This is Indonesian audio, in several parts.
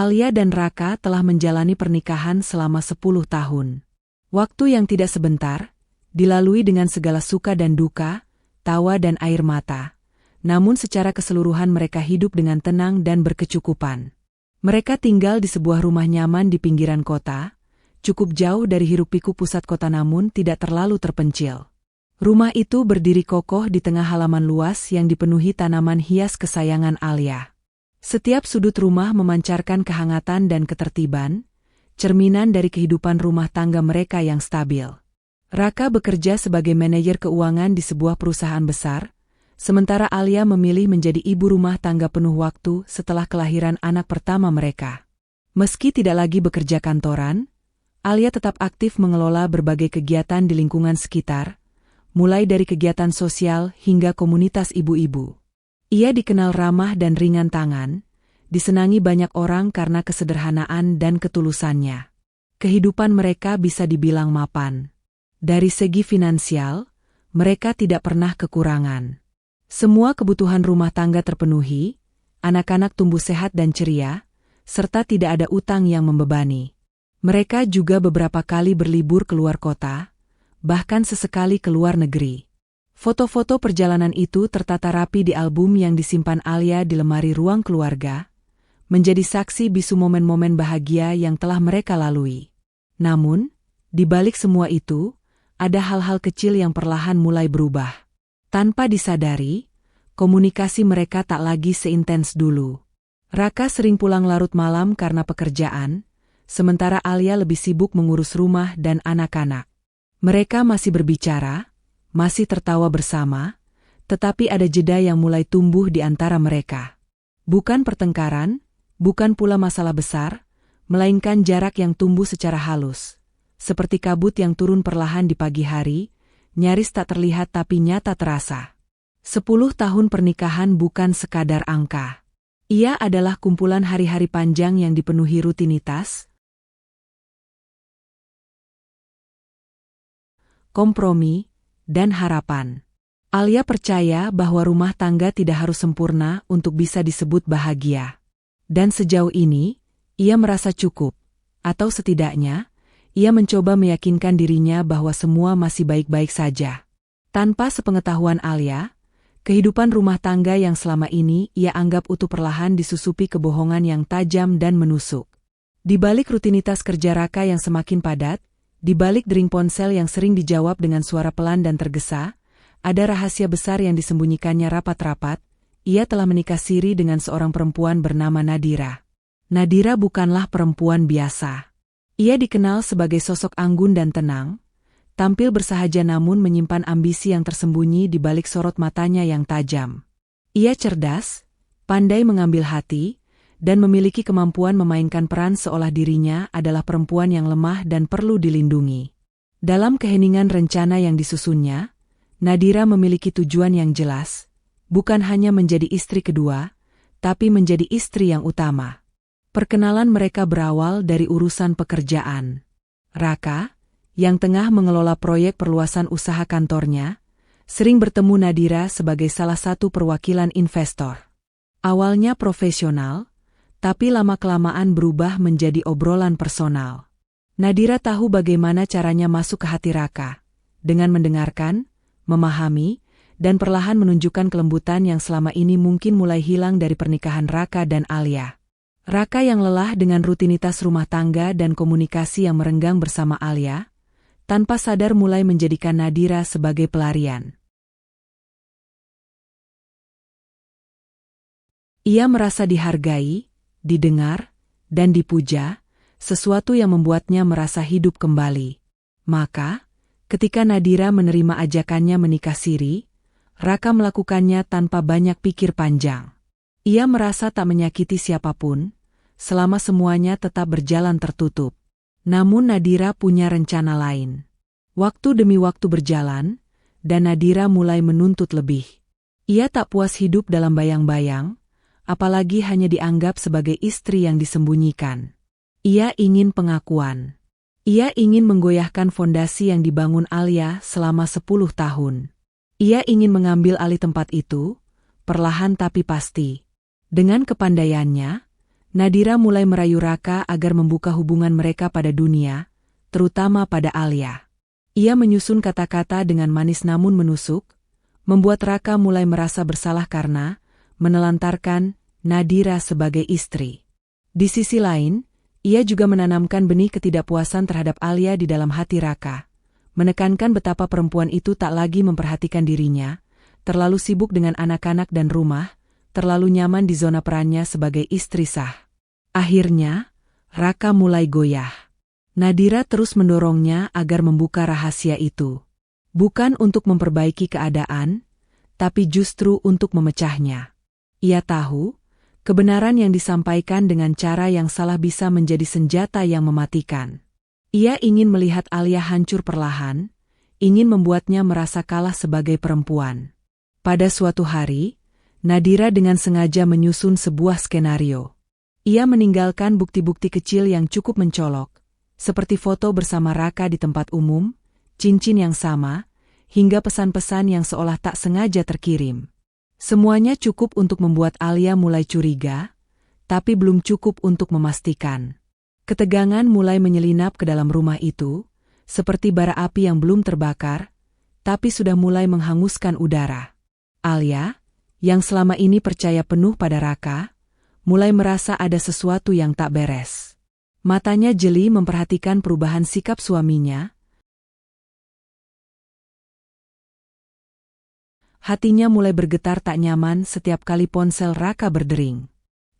Alia dan Raka telah menjalani pernikahan selama 10 tahun. Waktu yang tidak sebentar, dilalui dengan segala suka dan duka, tawa dan air mata. Namun secara keseluruhan mereka hidup dengan tenang dan berkecukupan. Mereka tinggal di sebuah rumah nyaman di pinggiran kota, cukup jauh dari hiruk-pikuk pusat kota namun tidak terlalu terpencil. Rumah itu berdiri kokoh di tengah halaman luas yang dipenuhi tanaman hias kesayangan Alia. Setiap sudut rumah memancarkan kehangatan dan ketertiban, cerminan dari kehidupan rumah tangga mereka yang stabil. Raka bekerja sebagai manajer keuangan di sebuah perusahaan besar, sementara Alia memilih menjadi ibu rumah tangga penuh waktu setelah kelahiran anak pertama mereka. Meski tidak lagi bekerja kantoran, Alia tetap aktif mengelola berbagai kegiatan di lingkungan sekitar, mulai dari kegiatan sosial hingga komunitas ibu-ibu. Ia dikenal ramah dan ringan tangan, disenangi banyak orang karena kesederhanaan dan ketulusannya. Kehidupan mereka bisa dibilang mapan. Dari segi finansial, mereka tidak pernah kekurangan. Semua kebutuhan rumah tangga terpenuhi, anak-anak tumbuh sehat dan ceria, serta tidak ada utang yang membebani. Mereka juga beberapa kali berlibur keluar kota, bahkan sesekali ke luar negeri. Foto-foto perjalanan itu tertata rapi di album yang disimpan Alia di lemari ruang keluarga, menjadi saksi bisu momen-momen bahagia yang telah mereka lalui. Namun, di balik semua itu, ada hal-hal kecil yang perlahan mulai berubah. Tanpa disadari, komunikasi mereka tak lagi seintens dulu. Raka sering pulang larut malam karena pekerjaan, sementara Alia lebih sibuk mengurus rumah dan anak-anak. Mereka masih berbicara, masih tertawa bersama, tetapi ada jeda yang mulai tumbuh di antara mereka. Bukan pertengkaran, bukan pula masalah besar, melainkan jarak yang tumbuh secara halus. Seperti kabut yang turun perlahan di pagi hari, nyaris tak terlihat tapi nyata terasa. 10 tahun pernikahan bukan sekadar angka. Ia adalah kumpulan hari-hari panjang yang dipenuhi rutinitas, kompromi, dan harapan. Alia percaya bahwa rumah tangga tidak harus sempurna untuk bisa disebut bahagia. Dan sejauh ini, ia merasa cukup. Atau setidaknya, ia mencoba meyakinkan dirinya bahwa semua masih baik-baik saja. Tanpa sepengetahuan Alia, kehidupan rumah tangga yang selama ini ia anggap utuh perlahan disusupi kebohongan yang tajam dan menusuk. Di balik rutinitas kerja Raka yang semakin padat, di balik dering ponsel yang sering dijawab dengan suara pelan dan tergesa, ada rahasia besar yang disembunyikannya rapat-rapat. Ia telah menikah siri dengan seorang perempuan bernama Nadira. Nadira bukanlah perempuan biasa. Ia dikenal sebagai sosok anggun dan tenang, tampil bersahaja namun menyimpan ambisi yang tersembunyi di balik sorot matanya yang tajam. Ia cerdas, pandai mengambil hati, dan memiliki kemampuan memainkan peran seolah dirinya adalah perempuan yang lemah dan perlu dilindungi. Dalam keheningan rencana yang disusunnya, Nadira memiliki tujuan yang jelas, bukan hanya menjadi istri kedua, tapi menjadi istri yang utama. Perkenalan mereka berawal dari urusan pekerjaan. Raka, yang tengah mengelola proyek perluasan usaha kantornya, sering bertemu Nadira sebagai salah satu perwakilan investor. Awalnya profesional, tapi lama-kelamaan berubah menjadi obrolan personal. Nadira tahu bagaimana caranya masuk ke hati Raka, dengan mendengarkan, memahami, dan perlahan menunjukkan kelembutan yang selama ini mungkin mulai hilang dari pernikahan Raka dan Alia. Raka yang lelah dengan rutinitas rumah tangga dan komunikasi yang merenggang bersama Alia, tanpa sadar mulai menjadikan Nadira sebagai pelarian. Ia merasa dihargai, didengar, dan dipuja, sesuatu yang membuatnya merasa hidup kembali. Maka, ketika Nadira menerima ajakannya menikah siri, Raka melakukannya tanpa banyak pikir panjang. Ia merasa tak menyakiti siapapun, selama semuanya tetap berjalan tertutup. Namun Nadira punya rencana lain. Waktu demi waktu berjalan, dan Nadira mulai menuntut lebih. Ia tak puas hidup dalam bayang-bayang, apalagi hanya dianggap sebagai istri yang disembunyikan. Ia ingin pengakuan. Ia ingin menggoyahkan fondasi yang dibangun Alia selama 10 tahun. Ia ingin mengambil alih tempat itu, perlahan tapi pasti. Dengan kepandaiannya, Nadira mulai merayu Raka agar membuka hubungan mereka pada dunia, terutama pada Alia. Ia menyusun kata-kata dengan manis namun menusuk, membuat Raka mulai merasa bersalah karena menelantarkan Nadira sebagai istri. Di sisi lain, ia juga menanamkan benih ketidakpuasan terhadap Alia di dalam hati Raka, menekankan betapa perempuan itu tak lagi memperhatikan dirinya, terlalu sibuk dengan anak-anak dan rumah, terlalu nyaman di zona perannya sebagai istri sah. Akhirnya, Raka mulai goyah. Nadira terus mendorongnya agar membuka rahasia itu. Bukan untuk memperbaiki keadaan, tapi justru untuk memecahnya. Ia tahu, kebenaran yang disampaikan dengan cara yang salah bisa menjadi senjata yang mematikan. Ia ingin melihat Alia hancur perlahan, ingin membuatnya merasa kalah sebagai perempuan. Pada suatu hari, Nadira dengan sengaja menyusun sebuah skenario. Ia meninggalkan bukti-bukti kecil yang cukup mencolok, seperti foto bersama Raka di tempat umum, cincin yang sama, hingga pesan-pesan yang seolah tak sengaja terkirim. Semuanya cukup untuk membuat Alia mulai curiga, tapi belum cukup untuk memastikan. Ketegangan mulai menyelinap ke dalam rumah itu, seperti bara api yang belum terbakar, tapi sudah mulai menghanguskan udara. Alia, yang selama ini percaya penuh pada Raka, mulai merasa ada sesuatu yang tak beres. Matanya jeli memperhatikan perubahan sikap suaminya. Hatinya mulai bergetar tak nyaman setiap kali ponsel Raka berdering.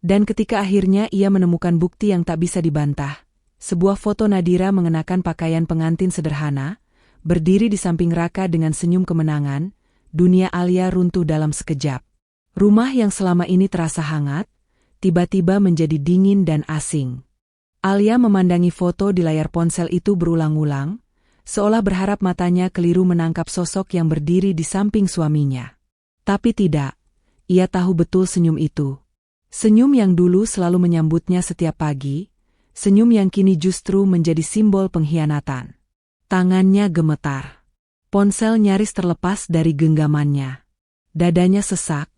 Dan ketika akhirnya ia menemukan bukti yang tak bisa dibantah, sebuah foto Nadira mengenakan pakaian pengantin sederhana, berdiri di samping Raka dengan senyum kemenangan, dunia Alia runtuh dalam sekejap. Rumah yang selama ini terasa hangat, tiba-tiba menjadi dingin dan asing. Alia memandangi foto di layar ponsel itu berulang-ulang, seolah berharap matanya keliru menangkap sosok yang berdiri di samping suaminya. Tapi tidak, ia tahu betul senyum itu. Senyum yang dulu selalu menyambutnya setiap pagi, senyum yang kini justru menjadi simbol pengkhianatan. Tangannya gemetar. Ponsel nyaris terlepas dari genggamannya. Dadanya sesak,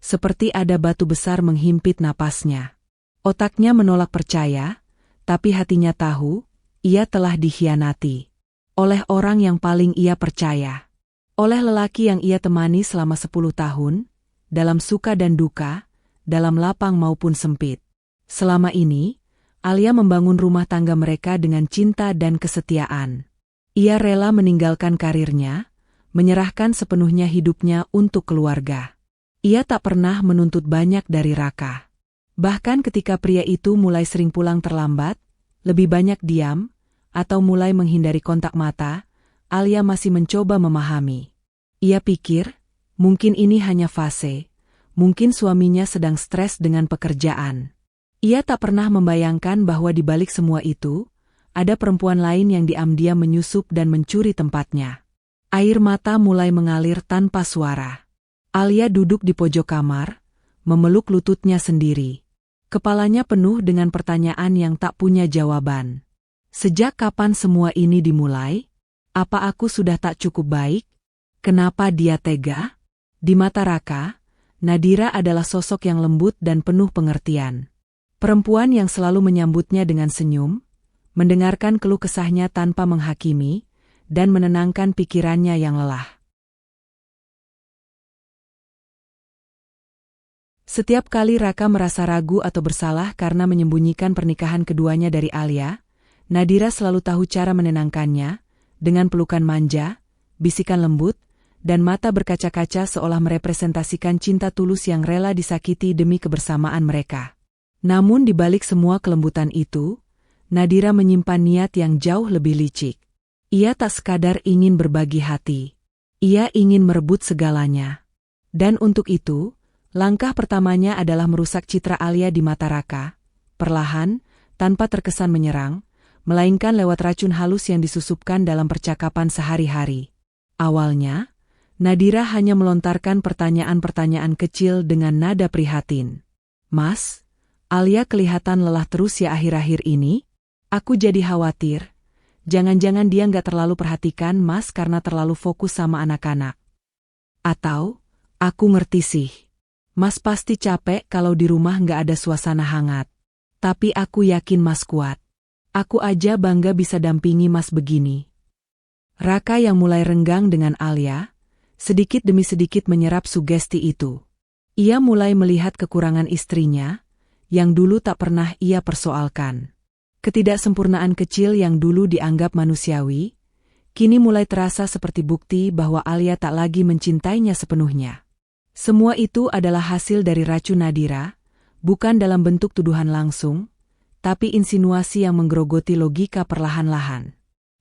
seperti ada batu besar menghimpit napasnya. Otaknya menolak percaya, tapi hatinya tahu, ia telah dikhianati. Oleh orang yang paling ia percaya. Oleh lelaki yang ia temani selama 10 tahun, dalam suka dan duka, dalam lapang maupun sempit. Selama ini, Alia membangun rumah tangga mereka dengan cinta dan kesetiaan. Ia rela meninggalkan karirnya, menyerahkan sepenuhnya hidupnya untuk keluarga. Ia tak pernah menuntut banyak dari Raka. Bahkan ketika pria itu mulai sering pulang terlambat, lebih banyak diam, atau mulai menghindari kontak mata, Alia masih mencoba memahami. Ia pikir, mungkin ini hanya fase, mungkin suaminya sedang stres dengan pekerjaan. Ia tak pernah membayangkan bahwa di balik semua itu, ada perempuan lain yang diam-diam menyusup dan mencuri tempatnya. Air mata mulai mengalir tanpa suara. Alia duduk di pojok kamar, memeluk lututnya sendiri. Kepalanya penuh dengan pertanyaan yang tak punya jawaban. Sejak kapan semua ini dimulai? Apa aku sudah tak cukup baik? Kenapa dia tega? Di mata Raka, Nadira adalah sosok yang lembut dan penuh pengertian. Perempuan yang selalu menyambutnya dengan senyum, mendengarkan keluh kesahnya tanpa menghakimi, dan menenangkan pikirannya yang lelah. Setiap kali Raka merasa ragu atau bersalah karena menyembunyikan pernikahan keduanya dari Alia, Nadira selalu tahu cara menenangkannya, dengan pelukan manja, bisikan lembut, dan mata berkaca-kaca seolah merepresentasikan cinta tulus yang rela disakiti demi kebersamaan mereka. Namun di balik semua kelembutan itu, Nadira menyimpan niat yang jauh lebih licik. Ia tak sekadar ingin berbagi hati. Ia ingin merebut segalanya. Dan untuk itu, langkah pertamanya adalah merusak citra Alia di mata Raka, perlahan, tanpa terkesan menyerang, melainkan lewat racun halus yang disusupkan dalam percakapan sehari-hari. Awalnya, Nadira hanya melontarkan pertanyaan-pertanyaan kecil dengan nada prihatin. "Mas, Alia kelihatan lelah terus ya akhir-akhir ini? Aku jadi khawatir. Jangan-jangan dia nggak terlalu perhatikan Mas karena terlalu fokus sama anak-anak. Atau, aku ngerti sih. Mas pasti capek kalau di rumah nggak ada suasana hangat. Tapi aku yakin Mas kuat. Aku aja bangga bisa dampingi Mas begini. Raka yang mulai renggang dengan Alia, sedikit demi sedikit menyerap sugesti itu. Ia mulai melihat kekurangan istrinya, yang dulu tak pernah ia persoalkan. Ketidaksempurnaan kecil yang dulu dianggap manusiawi, kini mulai terasa seperti bukti bahwa Alia tak lagi mencintainya sepenuhnya. Semua itu adalah hasil dari racun Nadira, bukan dalam bentuk tuduhan langsung, tapi insinuasi yang menggerogoti logika perlahan-lahan.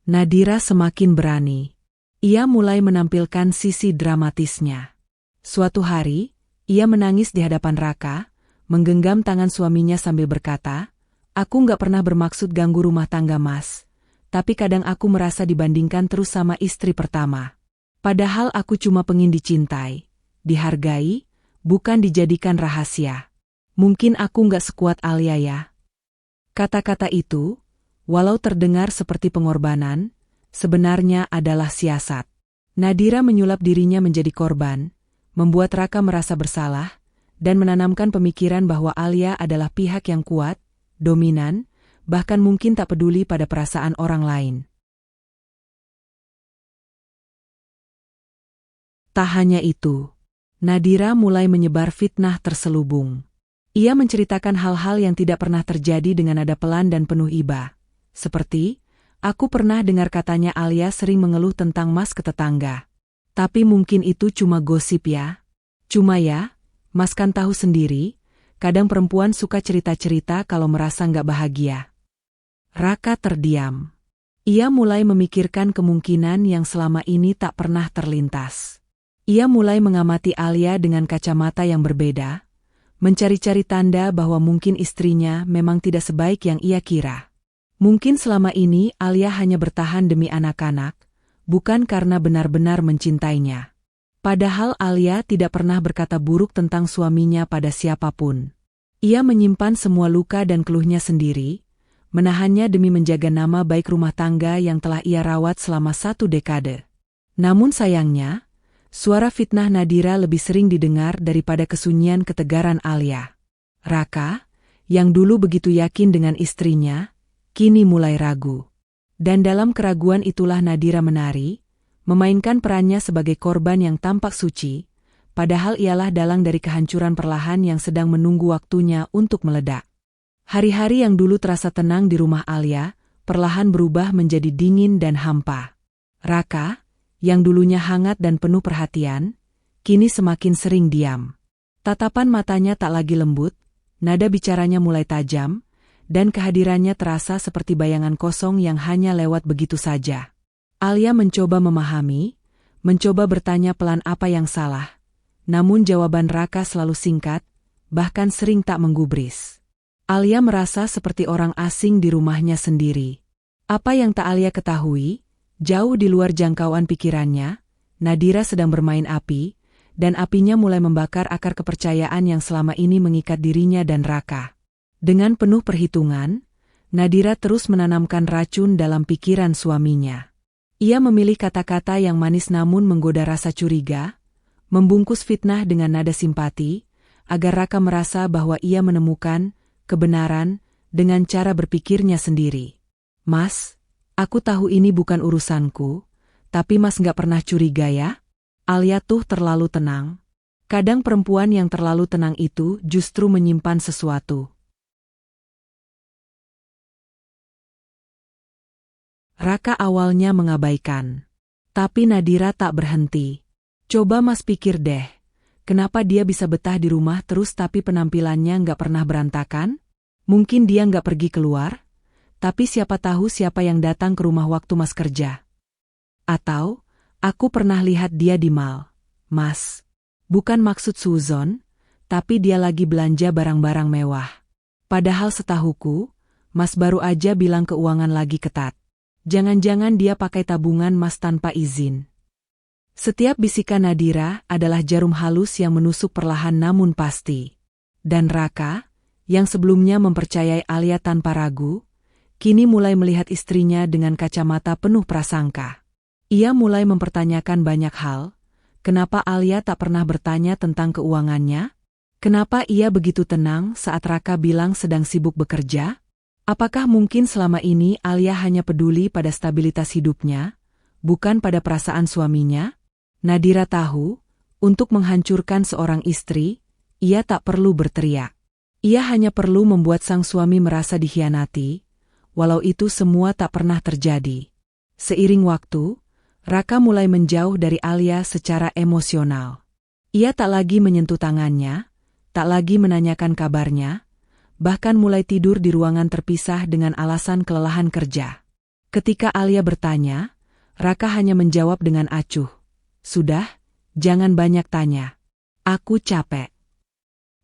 Nadira semakin berani. Ia mulai menampilkan sisi dramatisnya. Suatu hari, ia menangis di hadapan Raka, menggenggam tangan suaminya sambil berkata, "Aku nggak pernah bermaksud ganggu rumah tangga Mas, tapi kadang aku merasa dibandingkan terus sama istri pertama. Padahal aku cuma pengin dicintai, dihargai, bukan dijadikan rahasia. Mungkin aku nggak sekuat Alia ya." Kata-kata itu, walau terdengar seperti pengorbanan, sebenarnya adalah siasat. Nadira menyulap dirinya menjadi korban, membuat Raka merasa bersalah, dan menanamkan pemikiran bahwa Alia adalah pihak yang kuat, dominan, bahkan mungkin tak peduli pada perasaan orang lain. Tak hanya itu, Nadira mulai menyebar fitnah terselubung. Ia menceritakan hal-hal yang tidak pernah terjadi dengan nada pelan dan penuh iba. Seperti, "Aku pernah dengar katanya Alia sering mengeluh tentang Mas ke tetangga. Tapi mungkin itu cuma gosip ya. Cuma ya, Mas kan tahu sendiri, kadang perempuan suka cerita-cerita kalau merasa nggak bahagia." Raka terdiam. Ia mulai memikirkan kemungkinan yang selama ini tak pernah terlintas. Ia mulai mengamati Alia dengan kacamata yang berbeda, mencari-cari tanda bahwa mungkin istrinya memang tidak sebaik yang ia kira. Mungkin selama ini Alia hanya bertahan demi anak-anak, bukan karena benar-benar mencintainya. Padahal Alia tidak pernah berkata buruk tentang suaminya pada siapapun. Ia menyimpan semua luka dan keluhnya sendiri, menahannya demi menjaga nama baik rumah tangga yang telah ia rawat selama 1 dekade. Namun sayangnya, suara fitnah Nadira lebih sering didengar daripada kesunyian ketegaran Alia. Raka, yang dulu begitu yakin dengan istrinya, kini mulai ragu. Dan dalam keraguan itulah Nadira menari, memainkan perannya sebagai korban yang tampak suci, padahal ialah dalang dari kehancuran perlahan yang sedang menunggu waktunya untuk meledak. Hari-hari yang dulu terasa tenang di rumah Alia, perlahan berubah menjadi dingin dan hampa. Raka, yang dulunya hangat dan penuh perhatian, kini semakin sering diam. Tatapan matanya tak lagi lembut, nada bicaranya mulai tajam, dan kehadirannya terasa seperti bayangan kosong yang hanya lewat begitu saja. Alia mencoba memahami, mencoba bertanya pelan apa yang salah, namun jawaban Raka selalu singkat, bahkan sering tak menggubris. Alia merasa seperti orang asing di rumahnya sendiri. Apa yang tak Alia ketahui, jauh di luar jangkauan pikirannya, Nadira sedang bermain api, dan apinya mulai membakar akar kepercayaan yang selama ini mengikat dirinya dan Raka. Dengan penuh perhitungan, Nadira terus menanamkan racun dalam pikiran suaminya. Ia memilih kata-kata yang manis namun menggoda rasa curiga, membungkus fitnah dengan nada simpati, agar Raka merasa bahwa ia menemukan kebenaran dengan cara berpikirnya sendiri. "Mas, aku tahu ini bukan urusanku, tapi Mas nggak pernah curiga ya? Alia tuh terlalu tenang." Kadang perempuan yang terlalu tenang itu justru menyimpan sesuatu. Raka awalnya mengabaikan. Tapi Nadira tak berhenti. "Coba Mas pikir deh, kenapa dia bisa betah di rumah terus tapi penampilannya nggak pernah berantakan? Mungkin dia nggak pergi keluar, tapi siapa tahu siapa yang datang ke rumah waktu Mas kerja. Atau, aku pernah lihat dia di mall. Mas, bukan maksud suzon, tapi dia lagi belanja barang-barang mewah. Padahal setahuku, Mas baru aja bilang keuangan lagi ketat. Jangan-jangan dia pakai tabungan Mas tanpa izin." Setiap bisikan Nadira adalah jarum halus yang menusuk perlahan namun pasti. Dan Raka, yang sebelumnya mempercayai Alia tanpa ragu, kini mulai melihat istrinya dengan kacamata penuh prasangka. Ia mulai mempertanyakan banyak hal. Kenapa Alia tak pernah bertanya tentang keuangannya? Kenapa ia begitu tenang saat Raka bilang sedang sibuk bekerja? Apakah mungkin selama ini Alia hanya peduli pada stabilitas hidupnya, bukan pada perasaan suaminya? Nadira tahu, untuk menghancurkan seorang istri, ia tak perlu berteriak. Ia hanya perlu membuat sang suami merasa dikhianati, walau itu semua tak pernah terjadi. Seiring waktu, Raka mulai menjauh dari Alia secara emosional. Ia tak lagi menyentuh tangannya, tak lagi menanyakan kabarnya, bahkan mulai tidur di ruangan terpisah dengan alasan kelelahan kerja. Ketika Alia bertanya, Raka hanya menjawab dengan acuh. Sudah, jangan banyak tanya. Aku capek.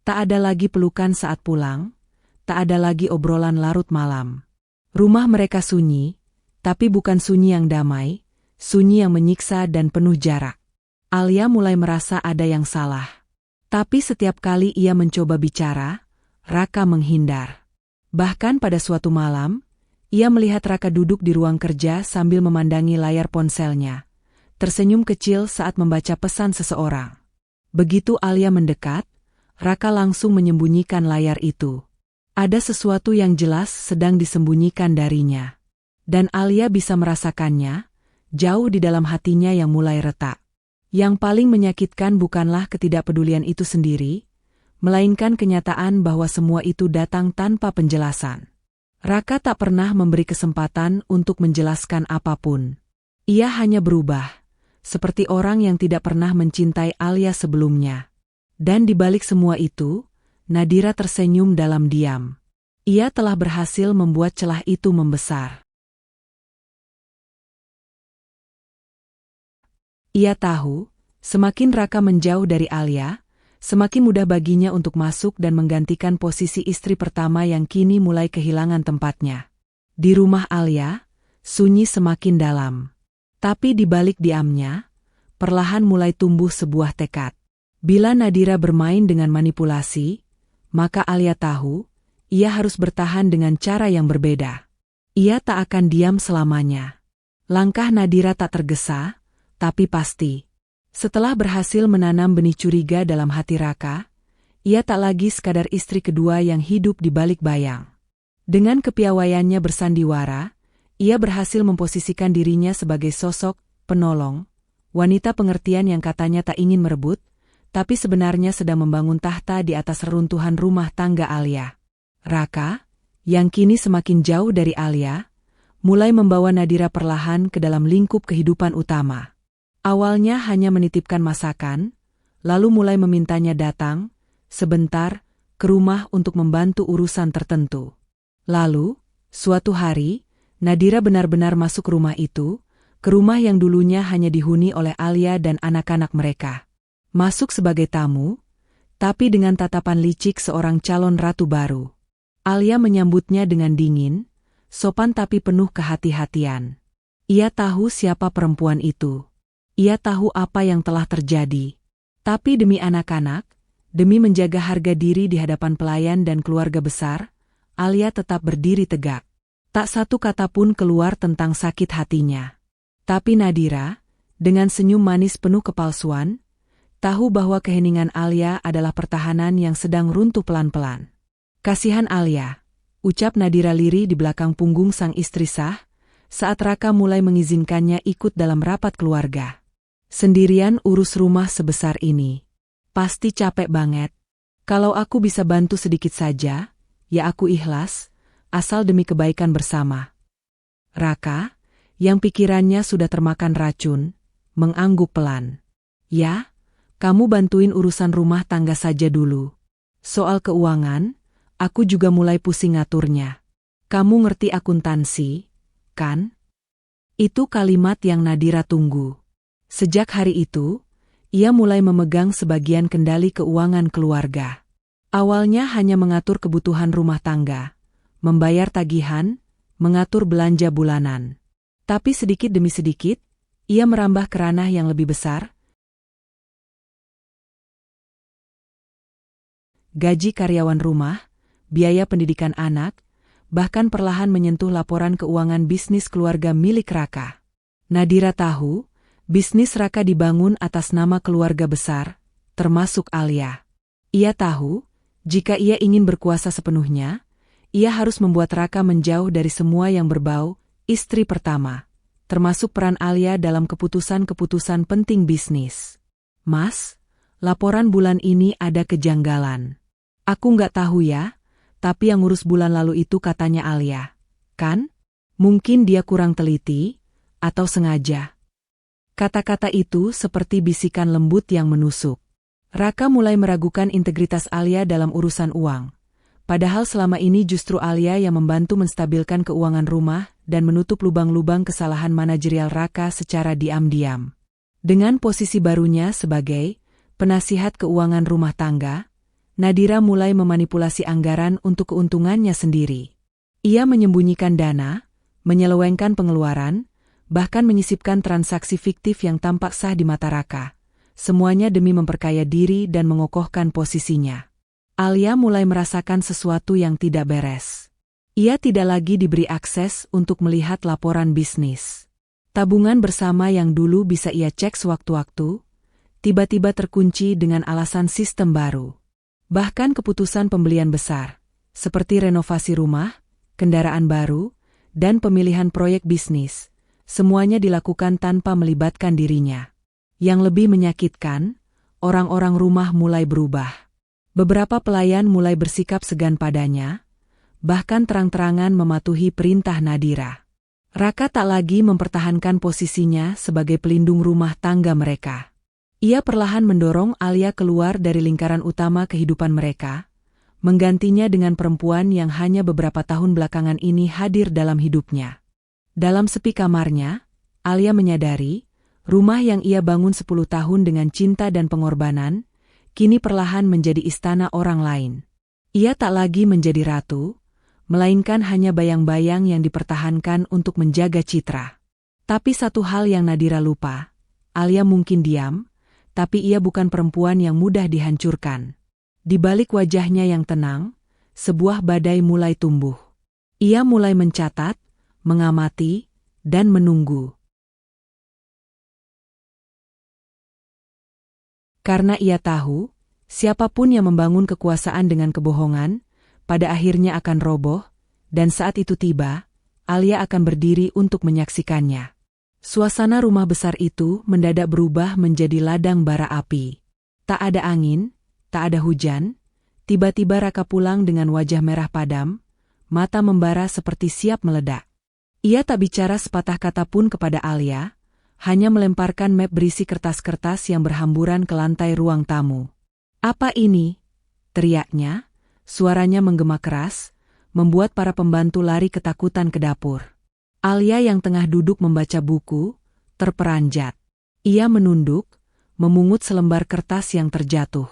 Tak ada lagi pelukan saat pulang, tak ada lagi obrolan larut malam. Rumah mereka sunyi, tapi bukan sunyi yang damai, sunyi yang menyiksa dan penuh jarak. Alia mulai merasa ada yang salah. Tapi setiap kali ia mencoba bicara, Raka menghindar. Bahkan pada suatu malam, ia melihat Raka duduk di ruang kerja sambil memandangi layar ponselnya, tersenyum kecil saat membaca pesan seseorang. Begitu Alia mendekat, Raka langsung menyembunyikan layar itu. Ada sesuatu yang jelas sedang disembunyikan darinya. Dan Alia bisa merasakannya, jauh di dalam hatinya yang mulai retak. Yang paling menyakitkan bukanlah ketidakpedulian itu sendiri, melainkan kenyataan bahwa semua itu datang tanpa penjelasan. Raka tak pernah memberi kesempatan untuk menjelaskan apapun. Ia hanya berubah, seperti orang yang tidak pernah mencintai Alia sebelumnya. Dan di balik semua itu, Nadira tersenyum dalam diam. Ia telah berhasil membuat celah itu membesar. Ia tahu, semakin Raka menjauh dari Alia, semakin mudah baginya untuk masuk dan menggantikan posisi istri pertama yang kini mulai kehilangan tempatnya. Di rumah Alia, sunyi semakin dalam. Tapi di balik diamnya, perlahan mulai tumbuh sebuah tekad. Bila Nadira bermain dengan manipulasi, maka Alia tahu, ia harus bertahan dengan cara yang berbeda. Ia tak akan diam selamanya. Langkah Nadira tak tergesa, tapi pasti. Setelah berhasil menanam benih curiga dalam hati Raka, ia tak lagi sekadar istri kedua yang hidup di balik bayang. Dengan kepiawaiannya bersandiwara, ia berhasil memposisikan dirinya sebagai sosok penolong, wanita pengertian yang katanya tak ingin merebut, tapi sebenarnya sedang membangun tahta di atas reruntuhan rumah tangga Alia. Raka, yang kini semakin jauh dari Alia, mulai membawa Nadira perlahan ke dalam lingkup kehidupan utama. Awalnya hanya menitipkan masakan, lalu mulai memintanya datang, sebentar, ke rumah untuk membantu urusan tertentu. Lalu, suatu hari, Nadira benar-benar masuk rumah itu, ke rumah yang dulunya hanya dihuni oleh Alia dan anak-anak mereka. Masuk sebagai tamu, tapi dengan tatapan licik seorang calon ratu baru. Alia menyambutnya dengan dingin, sopan tapi penuh kehati-hatian. Ia tahu siapa perempuan itu. Ia tahu apa yang telah terjadi. Tapi demi anak-anak, demi menjaga harga diri di hadapan pelayan dan keluarga besar, Alia tetap berdiri tegak. Tak satu kata pun keluar tentang sakit hatinya. Tapi Nadira, dengan senyum manis penuh kepalsuan, tahu bahwa keheningan Alia adalah pertahanan yang sedang runtuh pelan-pelan. Kasihan Alia, ucap Nadira lirih di belakang punggung sang istri sah, saat Raka mulai mengizinkannya ikut dalam rapat keluarga. Sendirian urus rumah sebesar ini. Pasti capek banget. Kalau aku bisa bantu sedikit saja, ya aku ikhlas, asal demi kebaikan bersama. Raka, yang pikirannya sudah termakan racun, mengangguk pelan. Ya, kamu bantuin urusan rumah tangga saja dulu. Soal keuangan, aku juga mulai pusing ngaturnya. Kamu ngerti akuntansi, kan? Itu kalimat yang Nadira tunggu. Sejak hari itu, ia mulai memegang sebagian kendali keuangan keluarga. Awalnya hanya mengatur kebutuhan rumah tangga, membayar tagihan, mengatur belanja bulanan. Tapi sedikit demi sedikit, ia merambah ke ranah yang lebih besar. Gaji karyawan rumah, biaya pendidikan anak, bahkan perlahan menyentuh laporan keuangan bisnis keluarga milik Raka. Nadira tahu, bisnis Raka dibangun atas nama keluarga besar, termasuk Alia. Ia tahu, jika ia ingin berkuasa sepenuhnya, ia harus membuat Raka menjauh dari semua yang berbau istri pertama, termasuk peran Alia dalam keputusan-keputusan penting bisnis. Mas, laporan bulan ini ada kejanggalan. Aku nggak tahu ya, tapi yang ngurus bulan lalu itu katanya Alia. Kan? Mungkin dia kurang teliti, atau sengaja. Kata-kata itu seperti bisikan lembut yang menusuk. Raka mulai meragukan integritas Alia dalam urusan uang. Padahal selama ini justru Alia yang membantu menstabilkan keuangan rumah dan menutup lubang-lubang kesalahan manajerial Raka secara diam-diam. Dengan posisi barunya sebagai penasihat keuangan rumah tangga, Nadira mulai memanipulasi anggaran untuk keuntungannya sendiri. Ia menyembunyikan dana, menyelewengkan pengeluaran, bahkan menyisipkan transaksi fiktif yang tampak sah di mata Raka. Semuanya demi memperkaya diri dan mengokohkan posisinya. Alia mulai merasakan sesuatu yang tidak beres. Ia tidak lagi diberi akses untuk melihat laporan bisnis. Tabungan bersama yang dulu bisa ia cek sewaktu-waktu, tiba-tiba terkunci dengan alasan sistem baru. Bahkan keputusan pembelian besar, seperti renovasi rumah, kendaraan baru, dan pemilihan proyek bisnis, semuanya dilakukan tanpa melibatkan dirinya. Yang lebih menyakitkan, orang-orang rumah mulai berubah. Beberapa pelayan mulai bersikap segan padanya, bahkan terang-terangan mematuhi perintah Nadira. Raka tak lagi mempertahankan posisinya sebagai pelindung rumah tangga mereka. Ia perlahan mendorong Alia keluar dari lingkaran utama kehidupan mereka, menggantinya dengan perempuan yang hanya beberapa tahun belakangan ini hadir dalam hidupnya. Dalam sepi kamarnya, Alia menyadari, rumah yang ia bangun 10 tahun dengan cinta dan pengorbanan, kini perlahan menjadi istana orang lain. Ia tak lagi menjadi ratu, melainkan hanya bayang-bayang yang dipertahankan untuk menjaga citra. Tapi satu hal yang Nadira lupa, Alia mungkin diam, tapi ia bukan perempuan yang mudah dihancurkan. Di balik wajahnya yang tenang, sebuah badai mulai tumbuh. Ia mulai mencatat, mengamati, dan menunggu. Karena ia tahu, siapapun yang membangun kekuasaan dengan kebohongan, pada akhirnya akan roboh, dan saat itu tiba, Alia akan berdiri untuk menyaksikannya. Suasana rumah besar itu mendadak berubah menjadi ladang bara api. Tak ada angin, tak ada hujan, tiba-tiba Raka pulang dengan wajah merah padam, mata membara seperti siap meledak. Ia tak bicara sepatah kata pun kepada Alia, hanya melemparkan map berisi kertas-kertas yang berhamburan ke lantai ruang tamu. "Apa ini?" teriaknya, suaranya menggema keras, membuat para pembantu lari ketakutan ke dapur. Alia yang tengah duduk membaca buku, terperanjat. Ia menunduk, memungut selembar kertas yang terjatuh.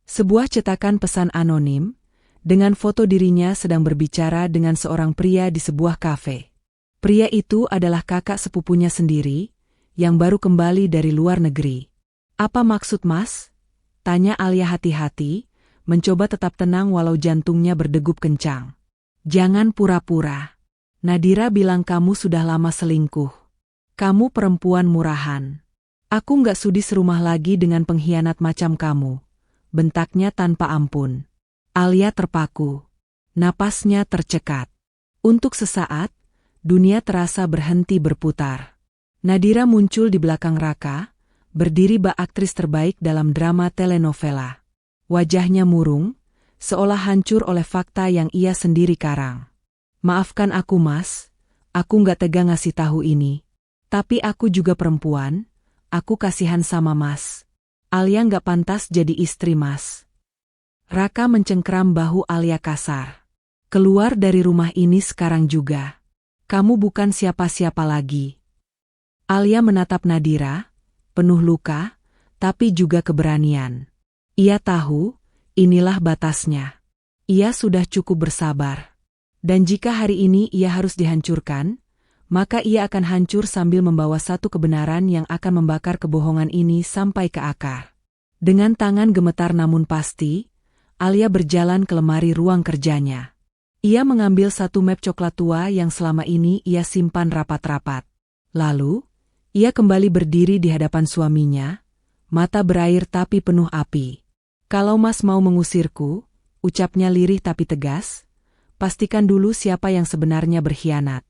Sebuah cetakan pesan anonim, dengan foto dirinya sedang berbicara dengan seorang pria di sebuah kafe. Pria itu adalah kakak sepupunya sendiri, yang baru kembali dari luar negeri. "Apa maksud Mas?" tanya Alia hati-hati, mencoba tetap tenang walau jantungnya berdegup kencang. "Jangan pura-pura. Nadira bilang kamu sudah lama selingkuh. Kamu perempuan murahan. Aku nggak sudi serumah lagi dengan pengkhianat macam kamu," bentaknya tanpa ampun. Alia terpaku. Napasnya tercekat. Untuk sesaat, dunia terasa berhenti berputar. Nadira muncul di belakang Raka, berdiri bak aktris terbaik dalam drama telenovela. Wajahnya murung, seolah hancur oleh fakta yang ia sendiri karang. "Maafkan aku Mas, aku nggak tega ngasih tahu ini. Tapi aku juga perempuan, aku kasihan sama Mas. Alia nggak pantas jadi istri Mas." Raka mencengkram bahu Alia kasar. "Keluar dari rumah ini sekarang juga. Kamu bukan siapa-siapa lagi." Alia menatap Nadira, penuh luka, tapi juga keberanian. Ia tahu, inilah batasnya. Ia sudah cukup bersabar. Dan jika hari ini ia harus dihancurkan, maka ia akan hancur sambil membawa satu kebenaran yang akan membakar kebohongan ini sampai ke akar. Dengan tangan gemetar namun pasti, Alia berjalan ke lemari ruang kerjanya. Ia mengambil satu map coklat tua yang selama ini ia simpan rapat-rapat. Lalu, ia kembali berdiri di hadapan suaminya, mata berair tapi penuh api. Kalau Mas mau mengusirku, ucapnya lirih tapi tegas, pastikan dulu siapa yang sebenarnya berkhianat.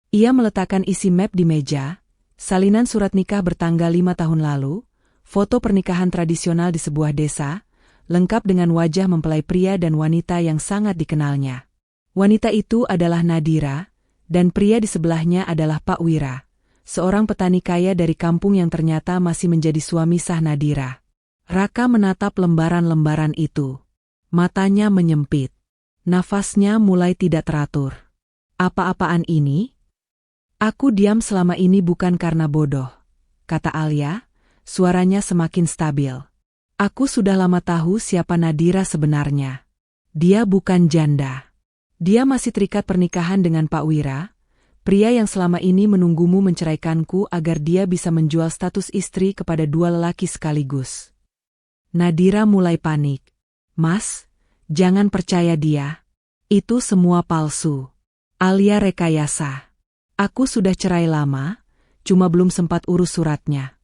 Ia meletakkan isi map di meja, salinan surat nikah bertanggal 5 tahun lalu, foto pernikahan tradisional di sebuah desa, lengkap dengan wajah mempelai pria dan wanita yang sangat dikenalnya. Wanita itu adalah Nadira, dan pria di sebelahnya adalah Pak Wira, seorang petani kaya dari kampung yang ternyata masih menjadi suami sah Nadira. Raka menatap lembaran-lembaran itu. Matanya menyempit. Nafasnya mulai tidak teratur. Apa-apaan ini? Aku diam selama ini bukan karena bodoh, kata Alia, suaranya semakin stabil. Aku sudah lama tahu siapa Nadira sebenarnya. Dia bukan janda. Dia masih terikat pernikahan dengan Pak Wira, pria yang selama ini menunggumu menceraikanku agar dia bisa menjual status istri kepada dua lelaki sekaligus. Nadira mulai panik. Mas, jangan percaya dia. Itu semua palsu. Alia rekayasa. Aku sudah cerai lama, cuma belum sempat urus suratnya.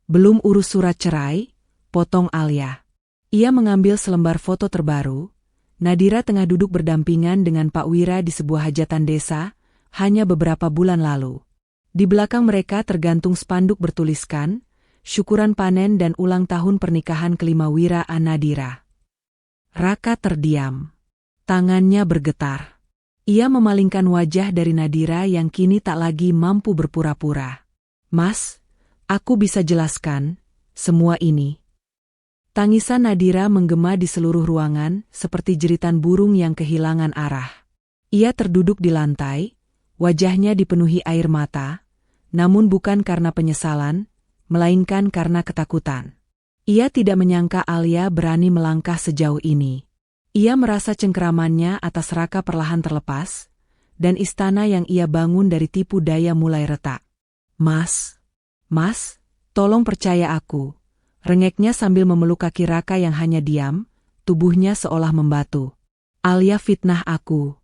Belum urus surat cerai, potong Alia. Ia mengambil selembar foto terbaru. Nadira tengah duduk berdampingan dengan Pak Wira di sebuah hajatan desa, hanya beberapa bulan lalu. Di belakang mereka tergantung spanduk bertuliskan, syukuran panen dan ulang tahun pernikahan kelima Wira dan Nadira. Raka terdiam. Tangannya bergetar. Ia memalingkan wajah dari Nadira yang kini tak lagi mampu berpura-pura. Mas, aku bisa jelaskan, semua ini. Tangisan Nadira menggema di seluruh ruangan seperti jeritan burung yang kehilangan arah. Ia terduduk di lantai, wajahnya dipenuhi air mata, namun bukan karena penyesalan, melainkan karena ketakutan. Ia tidak menyangka Alia berani melangkah sejauh ini. Ia merasa cengkeramannya atas Raka perlahan terlepas, dan istana yang ia bangun dari tipu daya mulai retak. Mas, tolong percaya aku, rengeknya sambil memeluk kaki Raka yang hanya diam, tubuhnya seolah membatu. Alia fitnah aku.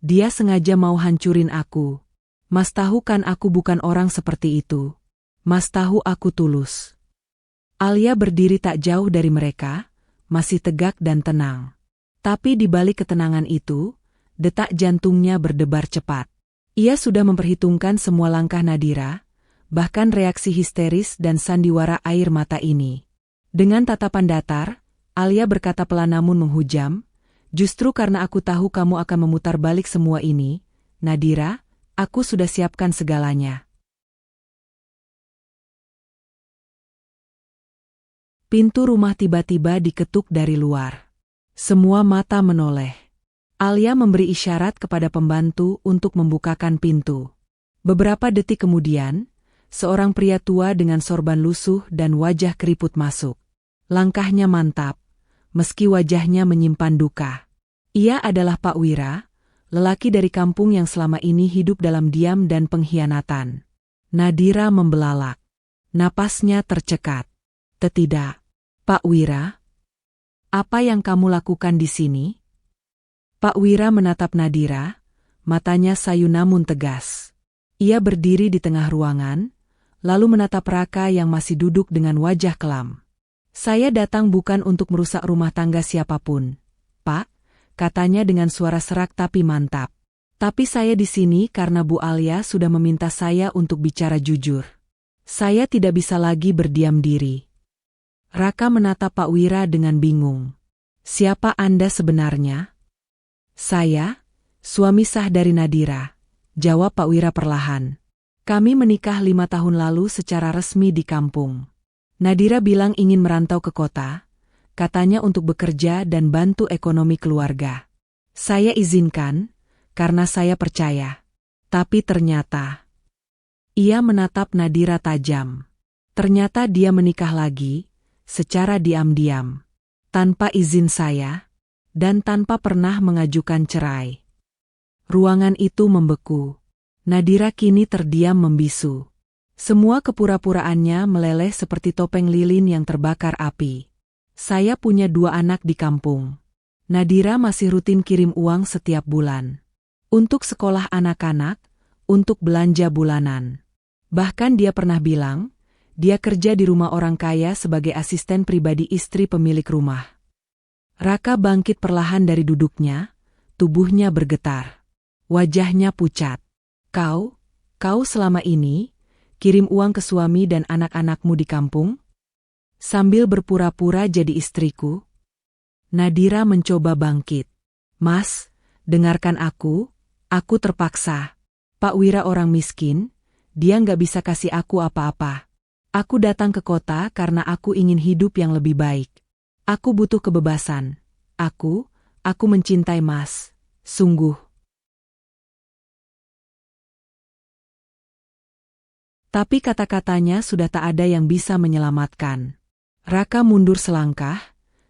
Dia sengaja mau hancurin aku. Mas tahu kan aku bukan orang seperti itu. Mas tahu aku tulus. Alia berdiri tak jauh dari mereka, masih tegak dan tenang. Tapi di balik ketenangan itu, detak jantungnya berdebar cepat. Ia sudah memperhitungkan semua langkah Nadira, bahkan reaksi histeris dan sandiwara air mata ini. Dengan tatapan datar, Alia berkata pelan namun menghujam, justru karena aku tahu kamu akan memutar balik semua ini, Nadira, aku sudah siapkan segalanya. Pintu rumah tiba-tiba diketuk dari luar. Semua mata menoleh. Alia memberi isyarat kepada pembantu untuk membukakan pintu. Beberapa detik kemudian, seorang pria tua dengan sorban lusuh dan wajah keriput masuk. Langkahnya mantap, meski wajahnya menyimpan duka. Ia adalah Pak Wira, lelaki dari kampung yang selama ini hidup dalam diam dan pengkhianatan. Nadira membelalak. Napasnya tercekat. Tidak. Pak Wira, apa yang kamu lakukan di sini? Pak Wira menatap Nadira, matanya sayu namun tegas. Ia berdiri di tengah ruangan, lalu menatap Raka yang masih duduk dengan wajah kelam. Saya datang bukan untuk merusak rumah tangga siapapun, Pak, katanya dengan suara serak tapi mantap. Tapi saya di sini karena Bu Alia sudah meminta saya untuk bicara jujur. Saya tidak bisa lagi berdiam diri. Raka menatap Pak Wira dengan bingung. Siapa Anda sebenarnya? Saya, suami sah dari Nadira, jawab Pak Wira perlahan. Kami menikah 5 tahun lalu secara resmi di kampung. Nadira bilang ingin merantau ke kota, katanya untuk bekerja dan bantu ekonomi keluarga. Saya izinkan, karena saya percaya. Tapi ternyata, ia menatap Nadira tajam. Ternyata dia menikah lagi, secara diam-diam, tanpa izin saya, dan tanpa pernah mengajukan cerai. Ruangan itu membeku. Nadira kini terdiam membisu. Semua kepura-puraannya meleleh seperti topeng lilin yang terbakar api. Saya punya 2 anak di kampung. Nadira masih rutin kirim uang setiap bulan. Untuk sekolah anak-anak, untuk belanja bulanan. Bahkan dia pernah bilang, Dia kerja di rumah orang kaya sebagai asisten pribadi istri pemilik rumah. Raka bangkit perlahan dari duduknya, tubuhnya bergetar. Wajahnya pucat. Kau selama ini kirim uang ke suami dan anak-anakmu di kampung? Sambil berpura-pura jadi istriku? Nadira mencoba bangkit. Mas, dengarkan aku terpaksa. Pak Wira orang miskin, dia nggak bisa kasih aku apa-apa. Aku datang ke kota karena aku ingin hidup yang lebih baik. Aku butuh kebebasan. Aku mencintai Mas. Sungguh. Tapi kata-katanya sudah tak ada yang bisa menyelamatkan. Raka mundur selangkah,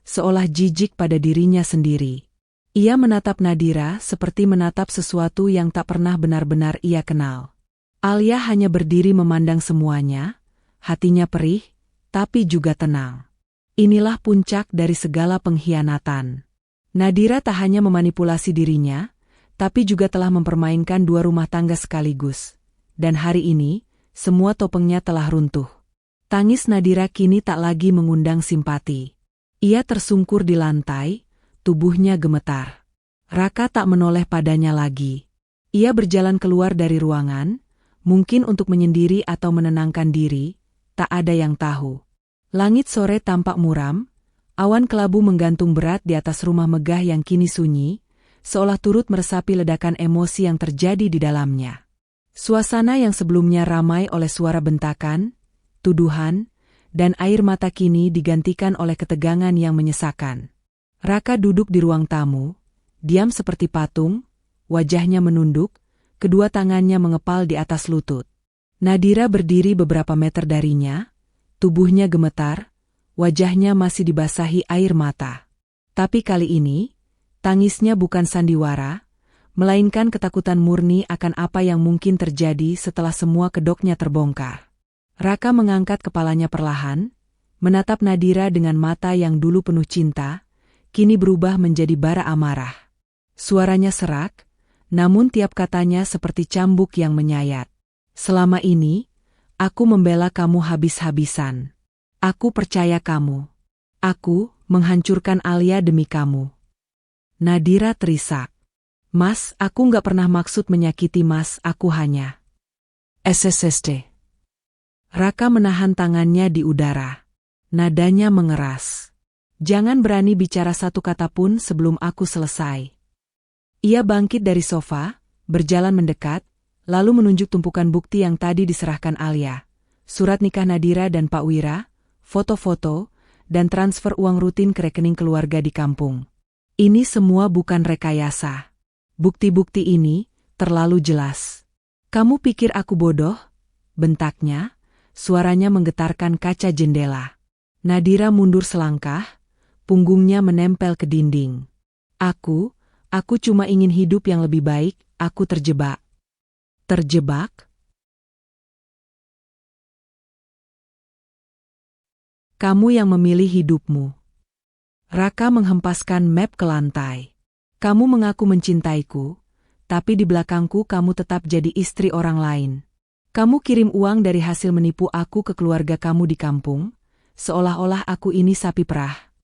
seolah jijik pada dirinya sendiri. Ia menatap Nadira seperti menatap sesuatu yang tak pernah benar-benar ia kenal. Alia hanya berdiri memandang semuanya, hatinya perih, tapi juga tenang. Inilah puncak dari segala pengkhianatan. Nadira tak hanya memanipulasi dirinya, tapi juga telah mempermainkan dua rumah tangga sekaligus. Dan hari ini, semua topengnya telah runtuh. Tangis Nadira kini tak lagi mengundang simpati. Ia tersungkur di lantai, tubuhnya gemetar. Raka tak menoleh padanya lagi. Ia berjalan keluar dari ruangan, mungkin untuk menyendiri atau menenangkan diri, tak ada yang tahu. Langit sore tampak muram, awan kelabu menggantung berat di atas rumah megah yang kini sunyi, seolah turut meresapi ledakan emosi yang terjadi di dalamnya. Suasana yang sebelumnya ramai oleh suara bentakan, tuduhan, dan air mata kini digantikan oleh ketegangan yang menyesakan. Raka duduk di ruang tamu, diam seperti patung, wajahnya menunduk, kedua tangannya mengepal di atas lutut. Nadira berdiri beberapa meter darinya, tubuhnya gemetar, wajahnya masih dibasahi air mata. Tapi kali ini, tangisnya bukan sandiwara, melainkan ketakutan murni akan apa yang mungkin terjadi setelah semua kedoknya terbongkar. Raka mengangkat kepalanya perlahan, menatap Nadira dengan mata yang dulu penuh cinta, kini berubah menjadi bara amarah. Suaranya serak, namun tiap katanya seperti cambuk yang menyayat. Selama ini, aku membela kamu habis-habisan. Aku percaya kamu. Aku menghancurkan Alia demi kamu. Nadira terisak. Mas, aku nggak pernah maksud menyakiti Mas, aku hanya... SSSD. Raka menahan tangannya di udara. Nadanya mengeras. Jangan berani bicara satu kata pun sebelum aku selesai. Ia bangkit dari sofa, berjalan mendekat, lalu menunjuk tumpukan bukti yang tadi diserahkan Alia. Surat nikah Nadira dan Pak Wira, foto-foto, dan transfer uang rutin ke rekening keluarga di kampung. Ini semua bukan rekayasa. Bukti-bukti ini terlalu jelas. Kamu pikir aku bodoh? Bentaknya, suaranya menggetarkan kaca jendela. Nadira mundur selangkah, punggungnya menempel ke dinding. Aku cuma ingin hidup yang lebih baik, aku terjebak. Terjebak? Kamu yang memilih hidupmu. Raka menghempaskan map ke lantai. Kamu mengaku mencintaiku, tapi di belakangku kamu tetap jadi istri orang lain. Kamu kirim uang dari hasil menipu aku ke keluarga kamu di kampung, seolah-olah aku ini sapi perah.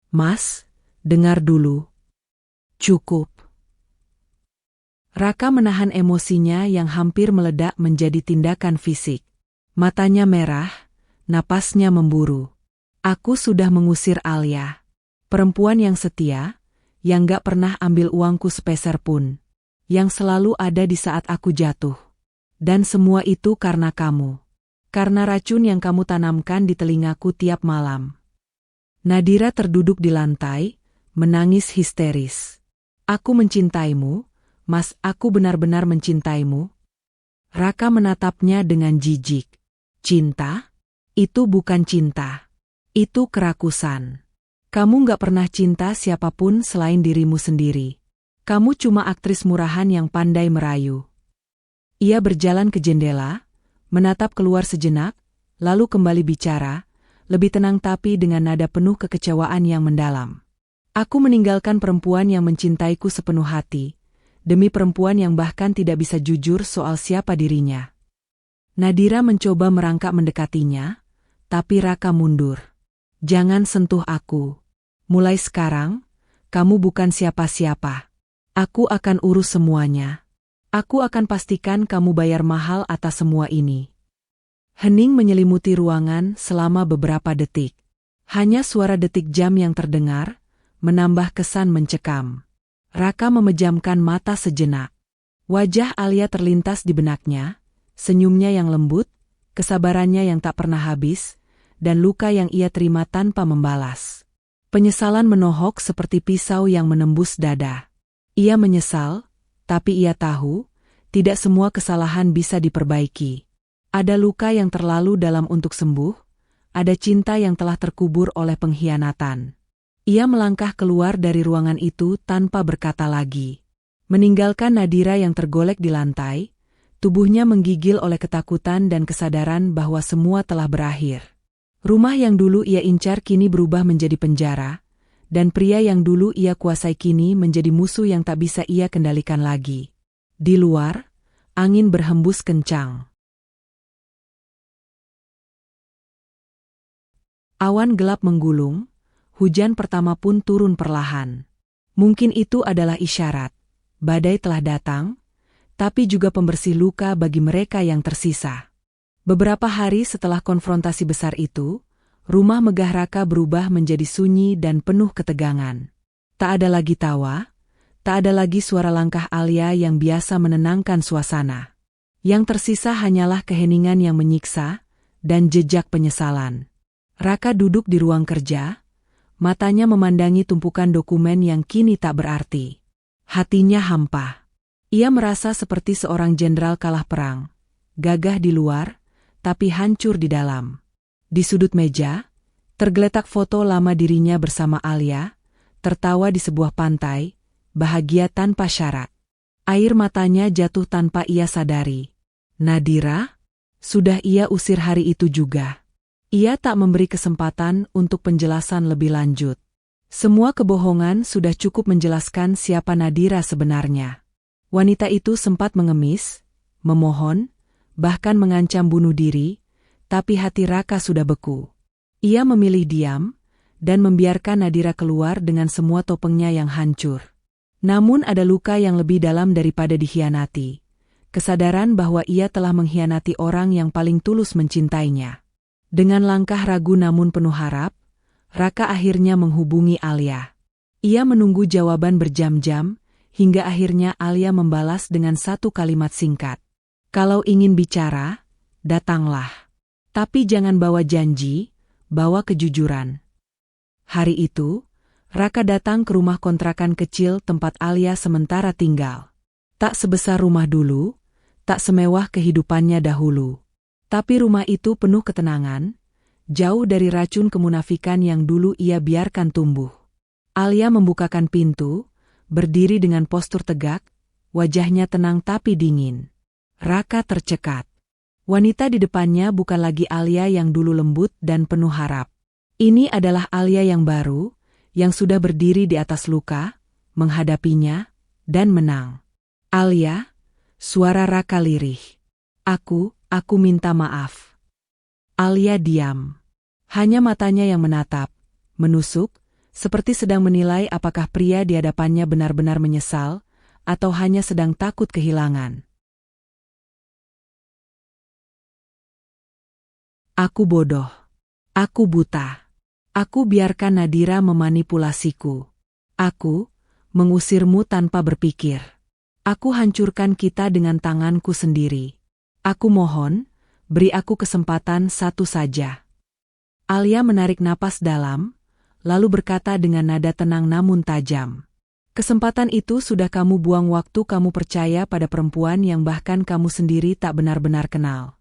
Mas, dengar dulu. Cukup. Raka menahan emosinya yang hampir meledak menjadi tindakan fisik. Matanya merah, napasnya memburu. Aku sudah mengusir Alia. Perempuan yang setia, yang gak pernah ambil uangku sepeser pun. Yang selalu ada di saat aku jatuh. Dan semua itu karena kamu. Karena racun yang kamu tanamkan di telingaku tiap malam. Nadira terduduk di lantai, menangis histeris. Aku mencintaimu, Mas, aku benar-benar mencintaimu. Raka menatapnya dengan jijik. Cinta? Itu bukan cinta. Itu kerakusan. Kamu gak pernah cinta siapapun selain dirimu sendiri. Kamu cuma aktris murahan yang pandai merayu. Ia berjalan ke jendela, menatap keluar sejenak, lalu kembali bicara, lebih tenang tapi dengan nada penuh kekecewaan yang mendalam. Aku meninggalkan perempuan yang mencintaiku sepenuh hati, demi perempuan yang bahkan tidak bisa jujur soal siapa dirinya. Nadira mencoba merangkak mendekatinya, tapi Raka mundur. Jangan sentuh aku. Mulai sekarang, kamu bukan siapa-siapa. Aku akan urus semuanya. Aku akan pastikan kamu bayar mahal atas semua ini. Hening menyelimuti ruangan selama beberapa detik. Hanya suara detik jam yang terdengar, menambah kesan mencekam. Raka memejamkan mata sejenak. Wajah Alia terlintas di benaknya, senyumnya yang lembut, kesabarannya yang tak pernah habis, dan luka yang ia terima tanpa membalas. Penyesalan menohok seperti pisau yang menembus dada. Ia menyesal, tapi ia tahu, tidak semua kesalahan bisa diperbaiki. Ada luka yang terlalu dalam untuk sembuh, ada cinta yang telah terkubur oleh pengkhianatan. Ia melangkah keluar dari ruangan itu tanpa berkata lagi. Meninggalkan Nadira yang tergolek di lantai, tubuhnya menggigil oleh ketakutan dan kesadaran bahwa semua telah berakhir. Rumah yang dulu ia incar kini berubah menjadi penjara, dan pria yang dulu ia kuasai kini menjadi musuh yang tak bisa ia kendalikan lagi. Di luar, angin berhembus kencang. Awan gelap menggulung, hujan pertama pun turun perlahan. Mungkin itu adalah isyarat. Badai telah datang, tapi juga pembersih luka bagi mereka yang tersisa. Beberapa hari setelah konfrontasi besar itu, rumah megah Raka berubah menjadi sunyi dan penuh ketegangan. Tak ada lagi tawa, tak ada lagi suara langkah Alia yang biasa menenangkan suasana. Yang tersisa hanyalah keheningan yang menyiksa dan jejak penyesalan. Raka duduk di ruang kerja, matanya memandangi tumpukan dokumen yang kini tak berarti. Hatinya hampa. Ia merasa seperti seorang jenderal kalah perang, gagah di luar, tapi hancur di dalam. Di sudut meja, tergeletak foto lama dirinya bersama Alia, tertawa di sebuah pantai, bahagia tanpa syarat. Air matanya jatuh tanpa ia sadari. Nadira? Sudah ia usir hari itu juga. Ia tak memberi kesempatan untuk penjelasan lebih lanjut. Semua kebohongan sudah cukup menjelaskan siapa Nadira sebenarnya. Wanita itu sempat mengemis, memohon, bahkan mengancam bunuh diri, tapi hati Raka sudah beku. Ia memilih diam, dan membiarkan Nadira keluar dengan semua topengnya yang hancur. Namun ada luka yang lebih dalam daripada dikhianati. Kesadaran bahwa ia telah mengkhianati orang yang paling tulus mencintainya. Dengan langkah ragu namun penuh harap, Raka akhirnya menghubungi Alia. Ia menunggu jawaban berjam-jam, hingga akhirnya Alia membalas dengan satu kalimat singkat. Kalau ingin bicara, datanglah. Tapi jangan bawa janji, bawa kejujuran. Hari itu, Raka datang ke rumah kontrakan kecil tempat Alia sementara tinggal. Tak sebesar rumah dulu, tak semewah kehidupannya dahulu. Tapi rumah itu penuh ketenangan, jauh dari racun kemunafikan yang dulu ia biarkan tumbuh. Alia membukakan pintu, berdiri dengan postur tegak, wajahnya tenang tapi dingin. Raka tercekat. Wanita di depannya bukan lagi Alia yang dulu lembut dan penuh harap. Ini adalah Alia yang baru, yang sudah berdiri di atas luka, menghadapinya, dan menang. Alia, suara Raka lirih. Aku minta maaf. Alia diam. Hanya matanya yang menatap, menusuk, seperti sedang menilai apakah pria di hadapannya benar-benar menyesal, atau hanya sedang takut kehilangan. Aku bodoh. Aku buta. Aku biarkan Nadira memanipulasiku. Aku mengusirmu tanpa berpikir. Aku hancurkan kita dengan tanganku sendiri. Aku mohon, beri aku kesempatan satu saja. Alia menarik napas dalam, lalu berkata dengan nada tenang namun tajam. Kesempatan itu sudah kamu buang waktu kamu percaya pada perempuan yang bahkan kamu sendiri tak benar-benar kenal.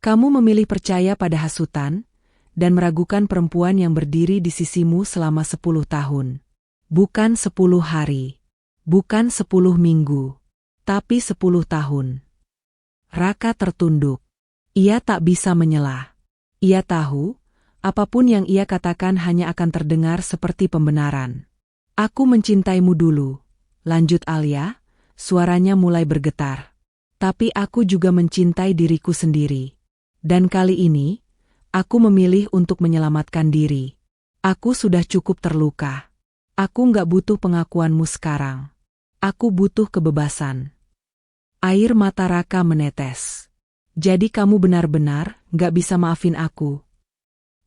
Kamu memilih percaya pada hasutan, dan meragukan perempuan yang berdiri di sisimu selama 10 tahun. Bukan 10 hari. Bukan 10 minggu. Tapi 10 tahun. Raka tertunduk. Ia tak bisa menyelah. Ia tahu, apapun yang ia katakan hanya akan terdengar seperti pembenaran. Aku mencintaimu dulu, lanjut Alia, suaranya mulai bergetar. Tapi aku juga mencintai diriku sendiri. Dan kali ini, aku memilih untuk menyelamatkan diri. Aku sudah cukup terluka. Aku nggak butuh pengakuanmu sekarang. Aku butuh kebebasan. Air mata Raka menetes. Jadi kamu benar-benar nggak bisa maafin aku?